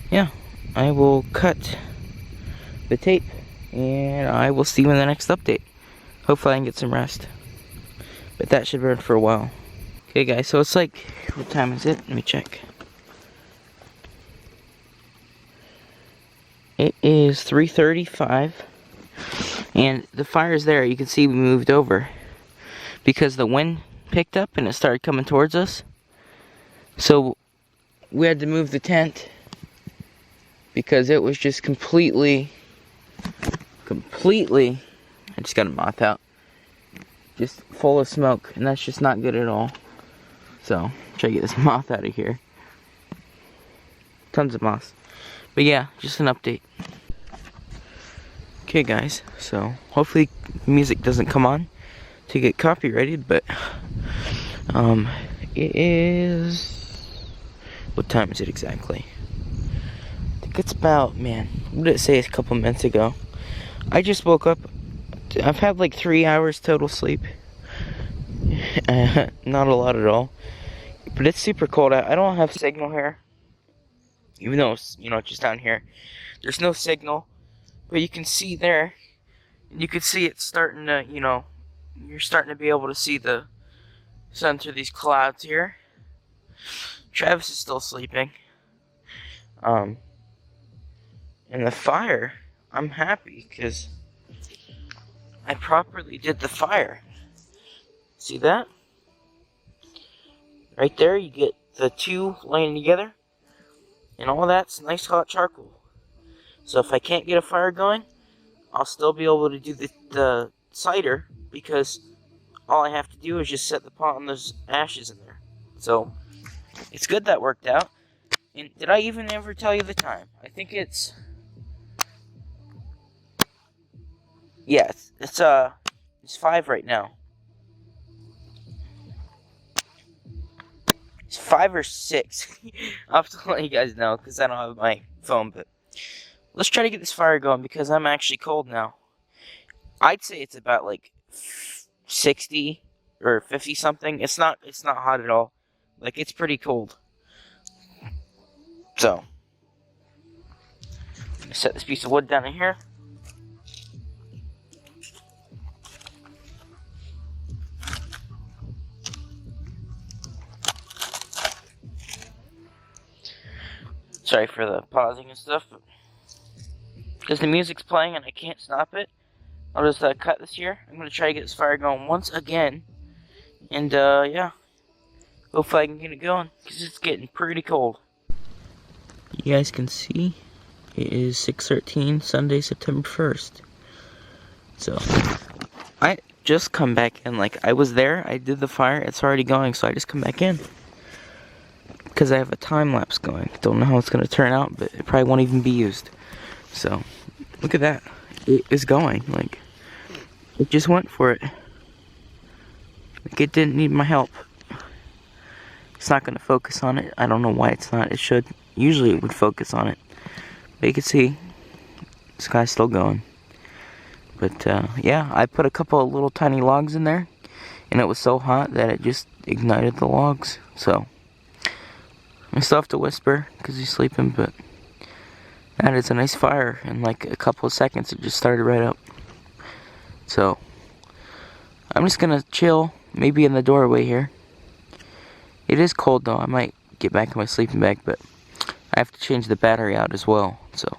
yeah. I will cut the tape, and I will see you in the next update. Hopefully I can get some rest. But that should run for a while. Okay guys, so it's like, what time is it? Let me check. It is 3:35. And the fire's there. You can see we moved over because the wind picked up and it started coming towards us. So we had to move the tent because it was just completely completely, I just got a moth out, just full of smoke, and that's just not good at all. So, try to get this moth out of here. Tons of moths. But yeah, just an update. Okay guys, so hopefully music doesn't come on to get copyrighted, but it is, what time is it exactly? I think it's about, man, what did it say a couple minutes ago? I just woke up. I've had like 3 hours total sleep. Not a lot at all. But it's super cold out. I don't have signal here. Even though it's, you know, just down here. There's no signal. But you can see there. You can see it's starting to, you know, you're starting to be able to see the sun through these clouds here. Travis is still sleeping. And the fire, I'm happy because I properly did the fire. See that? Right there, you get the two laying together, and all that's nice hot charcoal. So if I can't get a fire going, I'll still be able to do the cider, because all I have to do is just set the pot and those ashes in there. So it's good that worked out. And did I even ever tell you the time? I think it's, yeah, it's 5 right now. It's 5 or 6. I'll have to let you guys know because I don't have my phone. But let's try to get this fire going because I'm actually cold now. I'd say it's about like 60 or 50 something. It's not hot at all. Like, it's pretty cold. So I'm gonna set this piece of wood down in here. Sorry for the pausing and stuff, but because the music's playing and I can't stop it, I'll just cut this here. I'm going to try to get this fire going once again, and yeah, hopefully I can get it going, because it's getting pretty cold. You guys can see, it is 6:13, Sunday, September 1st. So, I just come back in, like, I was there, I did the fire, it's already going, so I just come back in. Because I have a time lapse going. Don't know how it's going to turn out, but it probably won't even be used. So, look at that. It is going. Like, it just went for it. Like, it didn't need my help. It's not going to focus on it. I don't know why it's not. It should. Usually it would focus on it. But you can see, this guy's still going. But, yeah, I put a couple of little tiny logs in there. And it was so hot that it just ignited the logs. So, I still have to whisper because he's sleeping, but that is a nice fire. In like a couple of seconds, it just started right up. So, I'm just gonna chill, maybe in the doorway here. It is cold though, I might get back in my sleeping bag, but I have to change the battery out as well. So,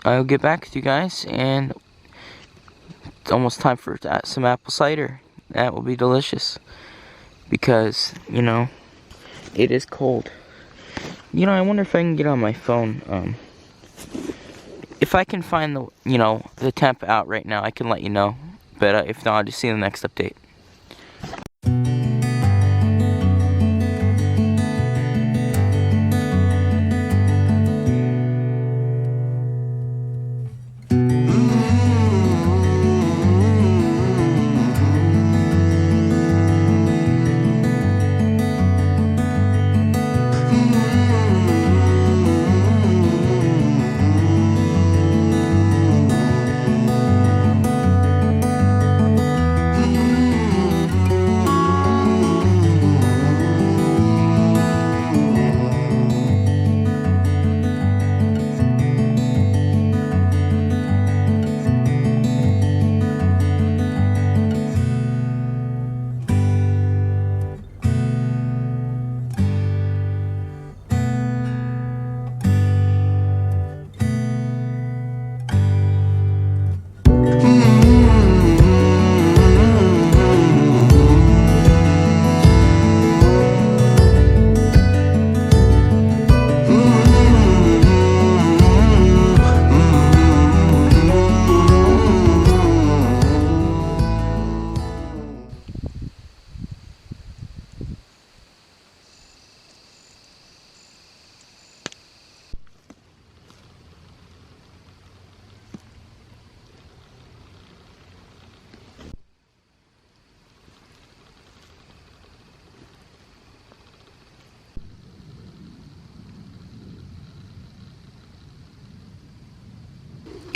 I'll get back with you guys, and it's almost time for some apple cider. That will be delicious. Because, you know, it is cold. You know, I wonder if I can get on my phone. If I can find the, you know, the temp out right now, I can let you know. But if not, I'll just see you in the next update.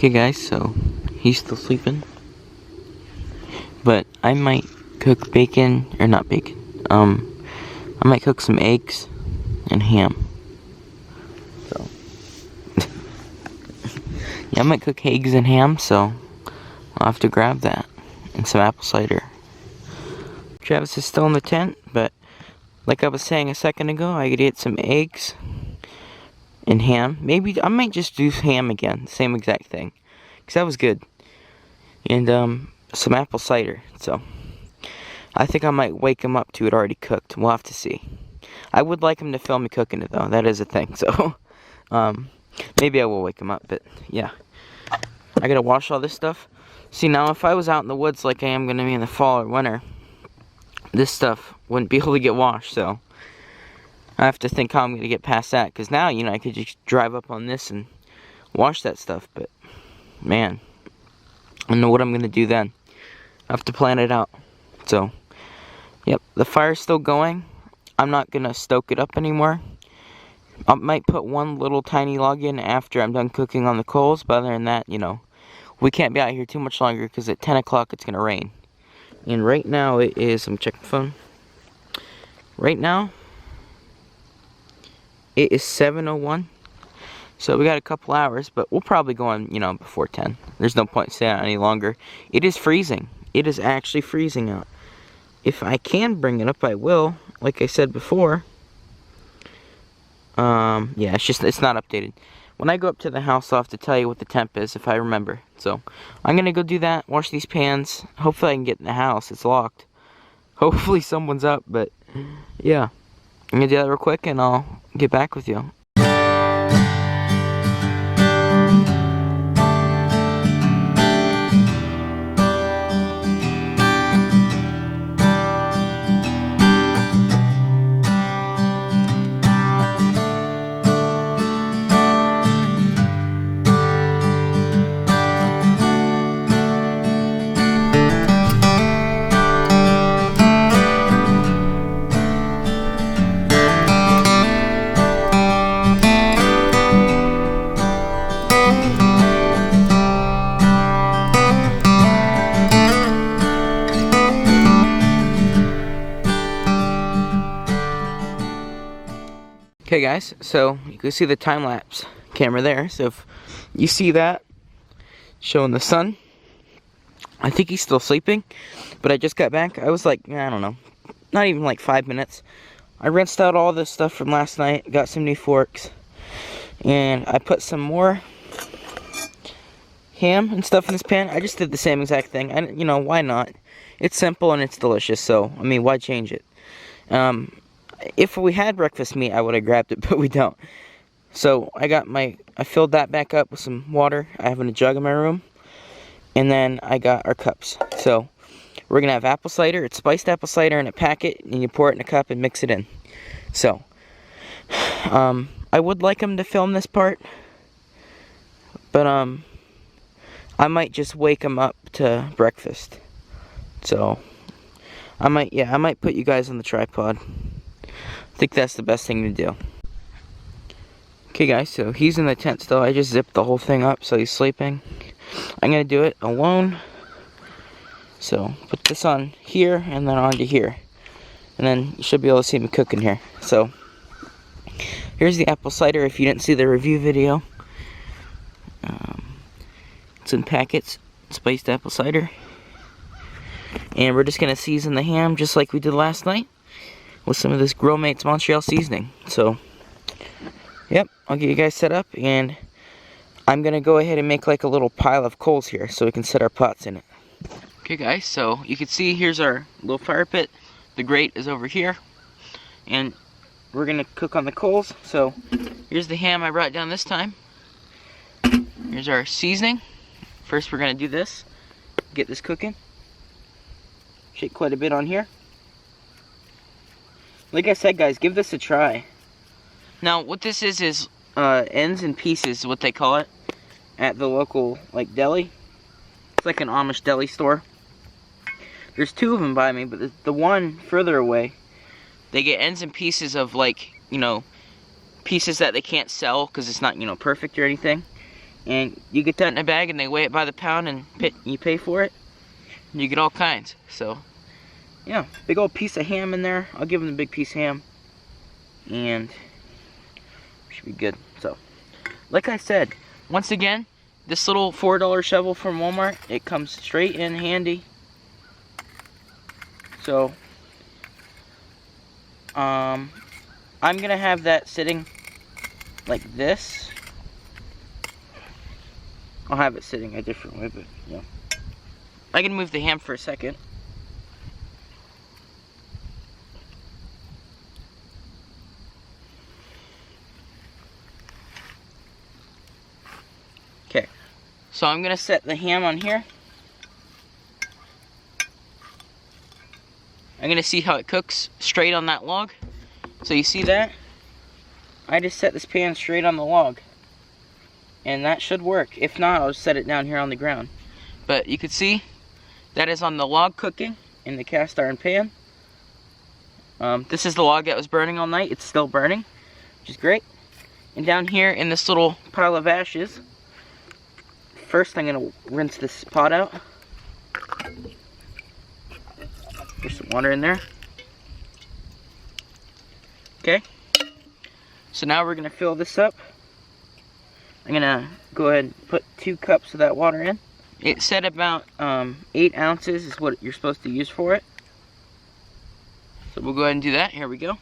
Okay guys, so he's still sleeping. But I might cook bacon, or not bacon. I might cook some eggs and ham. So yeah, I might cook eggs and ham, so I'll have to grab that. And some apple cider. Travis is still in the tent, but like I was saying a second ago, I could get some eggs and ham. Maybe I might just do ham again, same exact thing, because that was good. And some apple cider. So I think I might wake him up to it already cooked. We'll have to see. I would like him to film me cooking it though. That is a thing. So maybe I will wake him up. But yeah, I gotta wash all this stuff. See, now if I was out in the woods like I am gonna be in the fall or winter, this stuff wouldn't be able to get washed. So I have to think how I'm gonna get past that. Because now, you know, I could just drive up on this and wash that stuff. But man, I don't know what I'm gonna do then. I have to plan it out. So yep, the fire's still going. I'm not gonna stoke it up anymore. I might put one little tiny log in after I'm done cooking on the coals, but other than that, you know, we can't be out here too much longer because at 10 o'clock it's gonna rain. And right now it is, I'm checking the phone. Right now it is 7:01. So we got a couple hours, but we'll probably go on, you know, before 10. There's no point staying out any longer. It is freezing. It is actually freezing out. If I can bring it up, I will. Like I said before. Yeah, it's not updated. When I go up to the house, I'll have to tell you what the temp is if I remember. So I'm gonna go do that. Wash these pans. Hopefully I can get in the house. It's locked. Hopefully someone's up. But yeah, I'm gonna do that real quick, and I'll get back with you. Okay guys, so you can see the time-lapse camera there. So if you see that showing the sun, I think he's still sleeping, but I just got back. I was like, I don't know, not even like 5 minutes. I rinsed out all this stuff from last night, got some new forks, and I put some more ham and stuff in this pan. I just did the same exact thing. You know, why not? It's simple and it's delicious, so I mean, why change it? If we had breakfast meat, I would have grabbed it, but we don't. So I filled that back up with some water. I have in a jug in my room. And then I got our cups. So we're going to have apple cider. It's spiced apple cider in a packet, and you pour it in a cup and mix it in. So I would like him to film this part, but I might just wake him up to breakfast. So I might put you guys on the tripod. I think that's the best thing to do. Okay guys, so he's in the tent still. I just zipped the whole thing up so he's sleeping. I'm gonna do it alone. So put this on here and then onto here. And then you should be able to see me cooking here. So here's the apple cider if you didn't see the review video. It's in packets, spiced apple cider. And we're just gonna season the ham just like we did last night with some of this Grill Mates Montreal seasoning. So, yep, I'll get you guys set up, and I'm gonna go ahead and make like a little pile of coals here so we can set our pots in it. Okay guys, so you can see here's our little fire pit. The grate is over here, and we're gonna cook on the coals. So here's the ham I brought down this time. Here's our seasoning. First we're gonna do this, get this cooking. Shake quite a bit on here. Like I said, guys, give this a try. Now, what this is ends and pieces, is what they call it, at the local, like, deli. It's like an Amish deli store. There's two of them by me, but the one further away, they get ends and pieces of, like, you know, pieces that they can't sell because it's not, you know, perfect or anything. And you get that in a bag and they weigh it by the pound and you pay for it. And you get all kinds. So, yeah, big old piece of ham in there. I'll give them the big piece of ham. And should be good. So, like I said, once again, this little $4 shovel from Walmart, it comes straight in handy. So, I'm gonna have that sitting like this. I'll have it sitting a different way, but yeah. I can move the ham for a second. Okay, so I'm gonna set the ham on here. I'm gonna see how it cooks straight on that log. So you see that? I just set this pan straight on the log. And that should work. If not, I'll just set it down here on the ground. But you can see that is on the log cooking in the cast iron pan. This is the log that was burning all night. It's still burning, which is great. And down here in this little pile of ashes, first I'm gonna rinse this pot out. There's some water in there. Okay. So now we're gonna fill this up. I'm gonna go ahead and put 2 cups of that water in. It said about 8 ounces is what you're supposed to use for it. So we'll go ahead and do that. Here we go.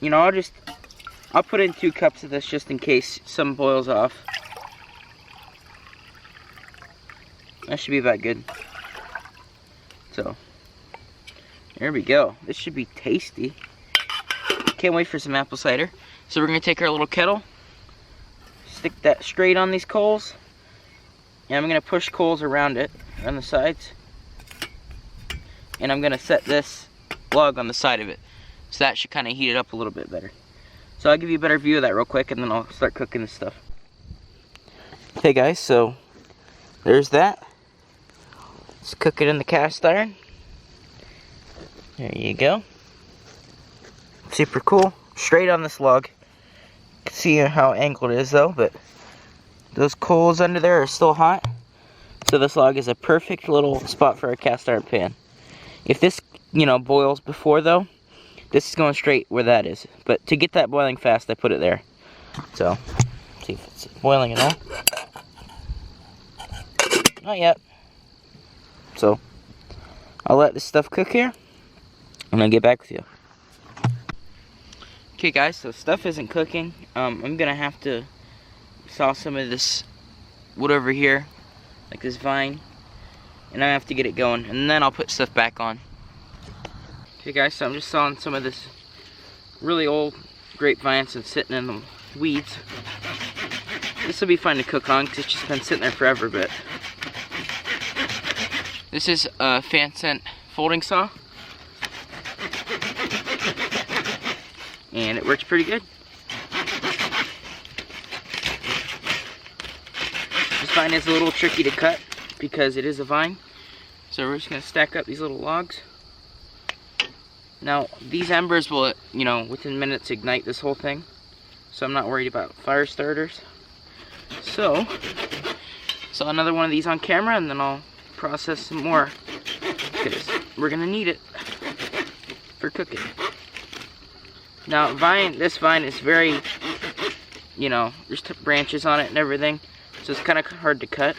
You know, I'll put in 2 cups of this just in case some boils off. That should be about good. So, there we go. This should be tasty. Can't wait for some apple cider. So we're gonna take our little kettle, stick that straight on these coals, and I'm gonna push coals around it, on the sides. And I'm gonna set this log on the side of it. So that should kind of heat it up a little bit better. So I'll give you a better view of that real quick and then I'll start cooking this stuff. Okay guys, so there's that. Let's cook it in the cast iron. There you go. Super cool. Straight on this log. You can see how angled it is though, but those coals under there are still hot. So this log is a perfect little spot for a cast iron pan. If this, you know, boils before though, this is going straight where that is. But to get that boiling fast, I put it there. So, see if it's boiling at all. Not yet. So, I'll let this stuff cook here, and I'll get back with you. Okay guys, so stuff isn't cooking. I'm gonna have to saw some of this wood over here, like this vine, and I have to get it going, and then I'll put stuff back on. Okay guys, so I'm just sawing some of this really old grapevines and sitting in the weeds. This will be fun to cook on because it's just been sitting there forever, but this is a fan scent folding saw. And it works pretty good. This vine is a little tricky to cut because it is a vine. So we're just gonna stack up these little logs. Now, these embers will, you know, within minutes ignite this whole thing. So I'm not worried about fire starters. So another one of these on camera and then I'll process some more because we're gonna need it for cooking. Now, this vine is very, you know, there's branches on it and everything, so it's kind of hard to cut.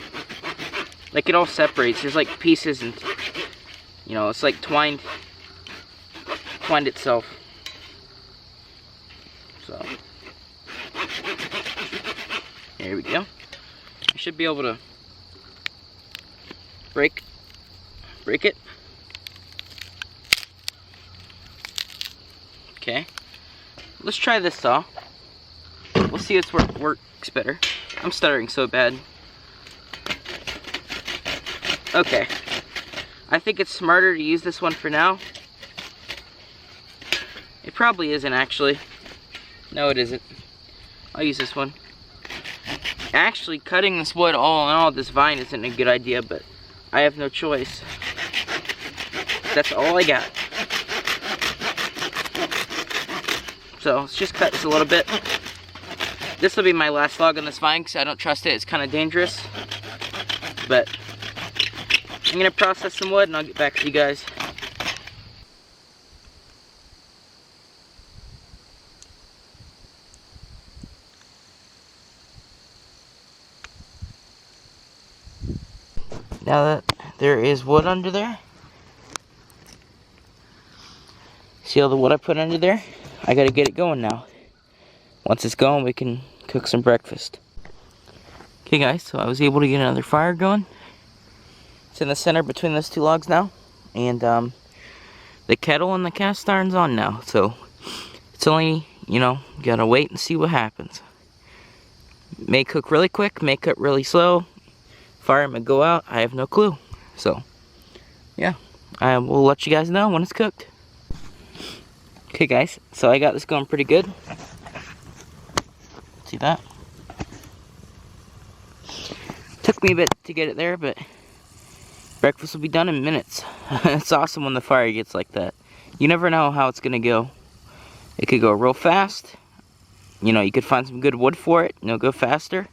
Like, it all separates. There's like pieces and, you know, it's like twined itself. So, here we go. I should be able to break it. Okay. Let's try this saw. We'll see if it works better. I'm stuttering so bad. Okay. I think it's smarter to use this one for now. It probably isn't actually. No, it isn't. I'll use this one. Actually, cutting this wood all in all, this vine isn't a good idea, but I have no choice. That's all I got. So let's just cut this a little bit. this will be my last vlog on this vine because I don't trust it. It's kind of dangerous. But I'm going to process some wood and I'll get back to you guys. Now that there is wood under there, see all the wood I put under there? I gotta get it going now. Once it's going, we can cook some breakfast. Okay guys, so I was able to get another fire going. It's in the center between those two logs now. And the kettle and the cast iron's on now. So it's only, you know, gotta wait and see what happens. May cook really quick, may cook really slow. Fire may go out, I have no clue. So, yeah, I will let you guys know when it's cooked. Okay guys, so I got this going pretty good. See that? Took me a bit to get it there, but breakfast will be done in minutes. It's awesome when the fire gets like that. You never know how it's gonna go. It could go real fast. You know, you could find some good wood for it, and it'll go faster.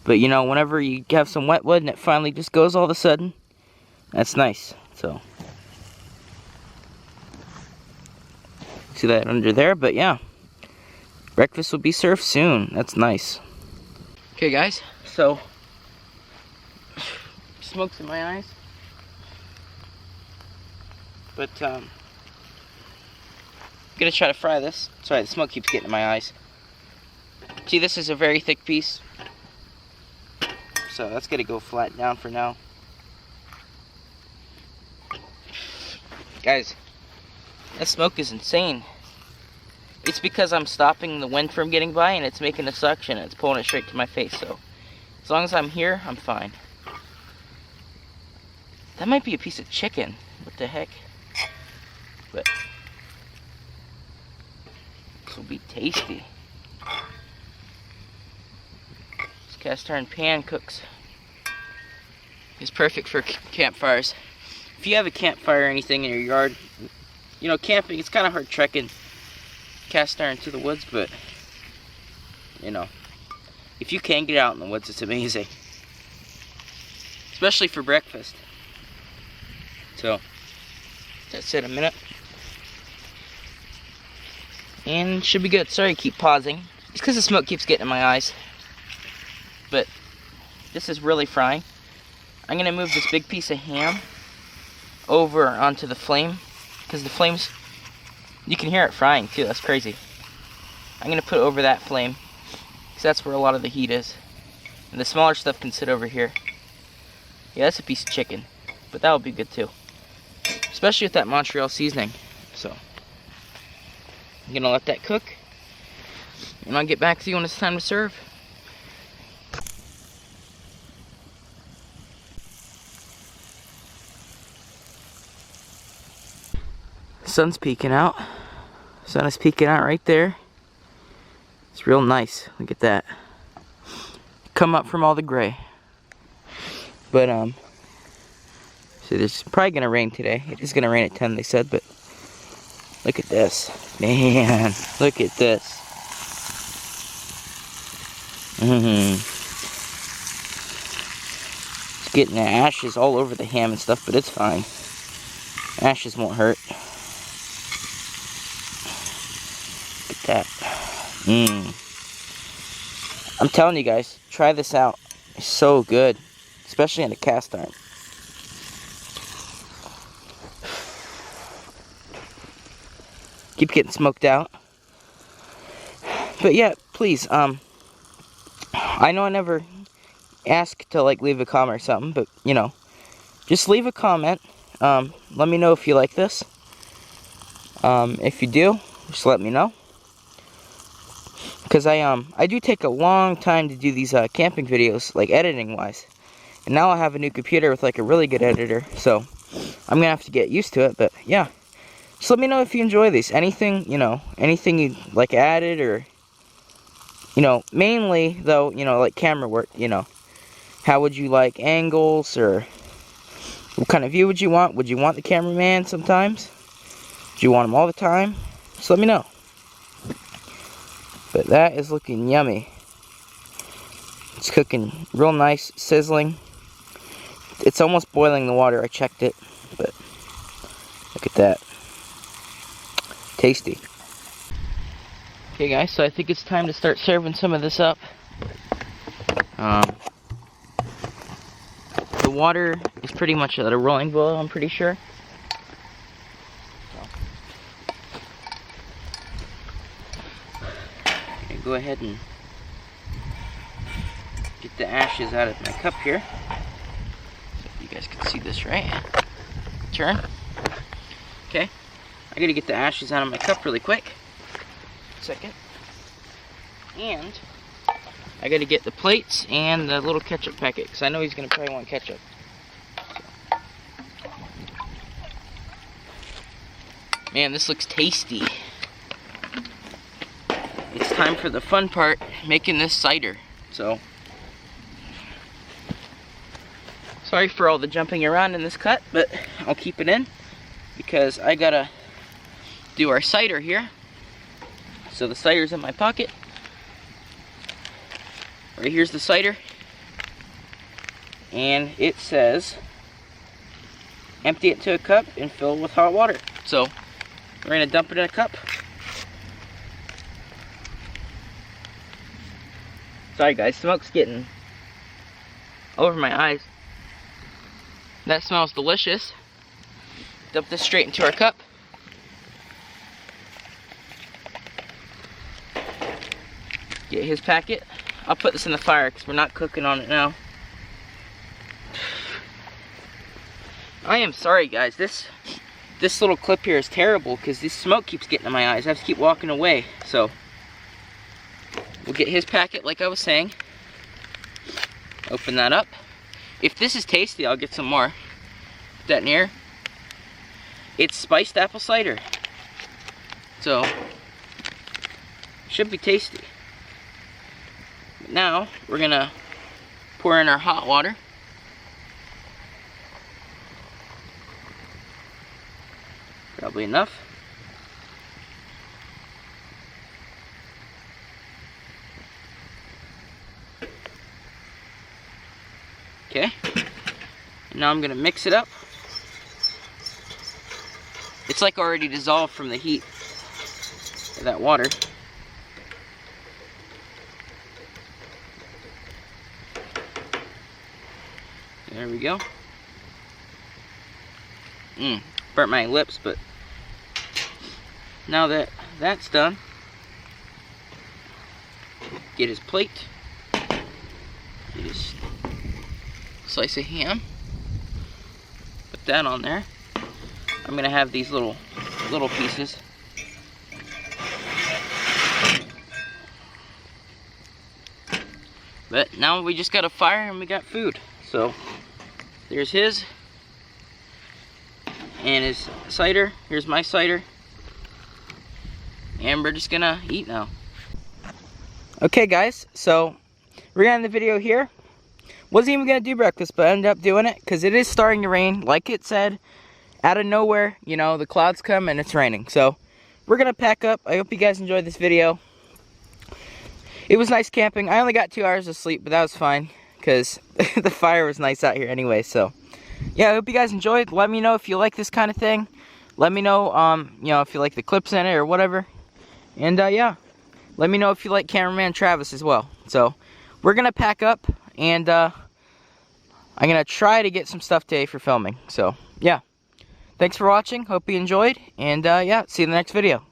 But you know, whenever you have some wet wood and it finally just goes all of a sudden, that's nice. So, see that under there? But yeah, breakfast will be served soon. That's nice. Okay guys, so, smoke's in my eyes. But, I'm gonna try to fry this. Sorry, the smoke keeps getting in my eyes. See, this is a very thick piece. So that's gonna go flat down for now. Guys, that smoke is insane. It's because I'm stopping the wind from getting by and it's making a suction and it's pulling it straight to my face. So as long as I'm here, I'm fine. That might be a piece of chicken. What the heck? But this will be tasty. Cast iron pan cooks. It's perfect for campfires. If you have a campfire or anything in your yard, you know, camping, it's kind of hard trekking cast iron to the woods, but, you know, if you can get out in the woods, it's amazing. Especially for breakfast. So, that's it, a minute. And should be good. Sorry I keep pausing. It's because the smoke keeps getting in my eyes. But this is really frying. I'm gonna move this big piece of ham over onto the flame because the flames, you can hear it frying too. That's crazy. I'm gonna put it over that flame because that's where a lot of the heat is, and the smaller stuff can sit over here. Yeah, that's a piece of chicken, but that will be good too, especially with that Montreal seasoning. So I'm gonna let that cook, and I'll get back to you when it's time to serve. Sun's peeking out. Sun is peeking out right there. It's real nice. Look at that. Come up from all the gray. But so there's probably gonna rain today. It is gonna rain at 10, they said, but look at this. Man, look at this. It's getting the ashes all over the ham and stuff, but it's fine. Ashes won't hurt. That. I'm telling you guys, try this out. It's so good, especially in a cast iron. Keep getting smoked out. But yeah, please, I know I never ask to like leave a comment or something, but you know, just leave a comment. Let me know if you like this. If you do, just let me know. Because I do take a long time to do these camping videos, like editing wise. And now I have a new computer with like a really good editor, so I'm gonna have to get used to it. But yeah, just let me know if you enjoy these. Anything, you know, anything you like added, or you know, mainly though, you know, like camera work. You know, how would you like angles, or what kind of view would you want? Would you want the cameraman sometimes? Do you want him all the time? Just let me know. But that is looking yummy. It's cooking real nice, sizzling. It's almost boiling the water. I checked it, but look at that. Tasty. Okay guys, so I think it's time to start serving some of this up. The water is pretty much at a rolling boil, I'm pretty sure. I'm gonna go ahead and get the ashes out of my cup here. So you guys can see this, right? Turn. Okay. I gotta get the ashes out of my cup really quick. Second. And I gotta get the plates and the little ketchup packet, because I know he's gonna probably want ketchup. Man, this looks tasty. It's time for the fun part, making this cider. So, sorry for all the jumping around in this cut, but I'll keep it in because I gotta do our cider here. So the cider's in my pocket. Right here's the cider. And it says, empty it to a cup and fill it with hot water. So we're gonna dump it in a cup. Sorry guys, smoke's getting over my eyes. That smells delicious. Dump this straight into our cup. Get his packet. I'll put this in the fire because we're not cooking on it now. I am sorry guys, this little clip here is terrible because this smoke keeps getting in my eyes. I have to keep walking away. So we'll get his packet like I was saying. Open that up. If this is tasty, I'll get some more. Put that near. It's spiced apple cider. So should be tasty. Now we're gonna pour in our hot water. Probably enough. Okay. And now I'm gonna mix it up. It's like already dissolved from the heat of that water. There we go. Burnt my lips, but now that that's done, get his plate, get his slice of ham, put that on there. I'm gonna have these little pieces. But now we just got a fire and we got food. So there's his and his cider. Here's my cider. And we're just gonna eat now. Okay guys, so we're gonna end the video here. Wasn't even gonna do breakfast, but I ended up doing it because it is starting to rain. Like it said, out of nowhere, you know, the clouds come and it's raining. So we're gonna pack up. I hope you guys enjoyed this video. It was nice camping. I only got 2 hours of sleep, but that was fine because the fire was nice out here anyway. So yeah, I hope you guys enjoyed. Let me know if you like this kind of thing. Let me know, you know, if you like the clips in it or whatever. And yeah, let me know if you like Cameraman Travis as well. So we're gonna pack up and I'm gonna try to get some stuff today for filming. So yeah, thanks for watching. Hope you enjoyed. And yeah, see you in the next video.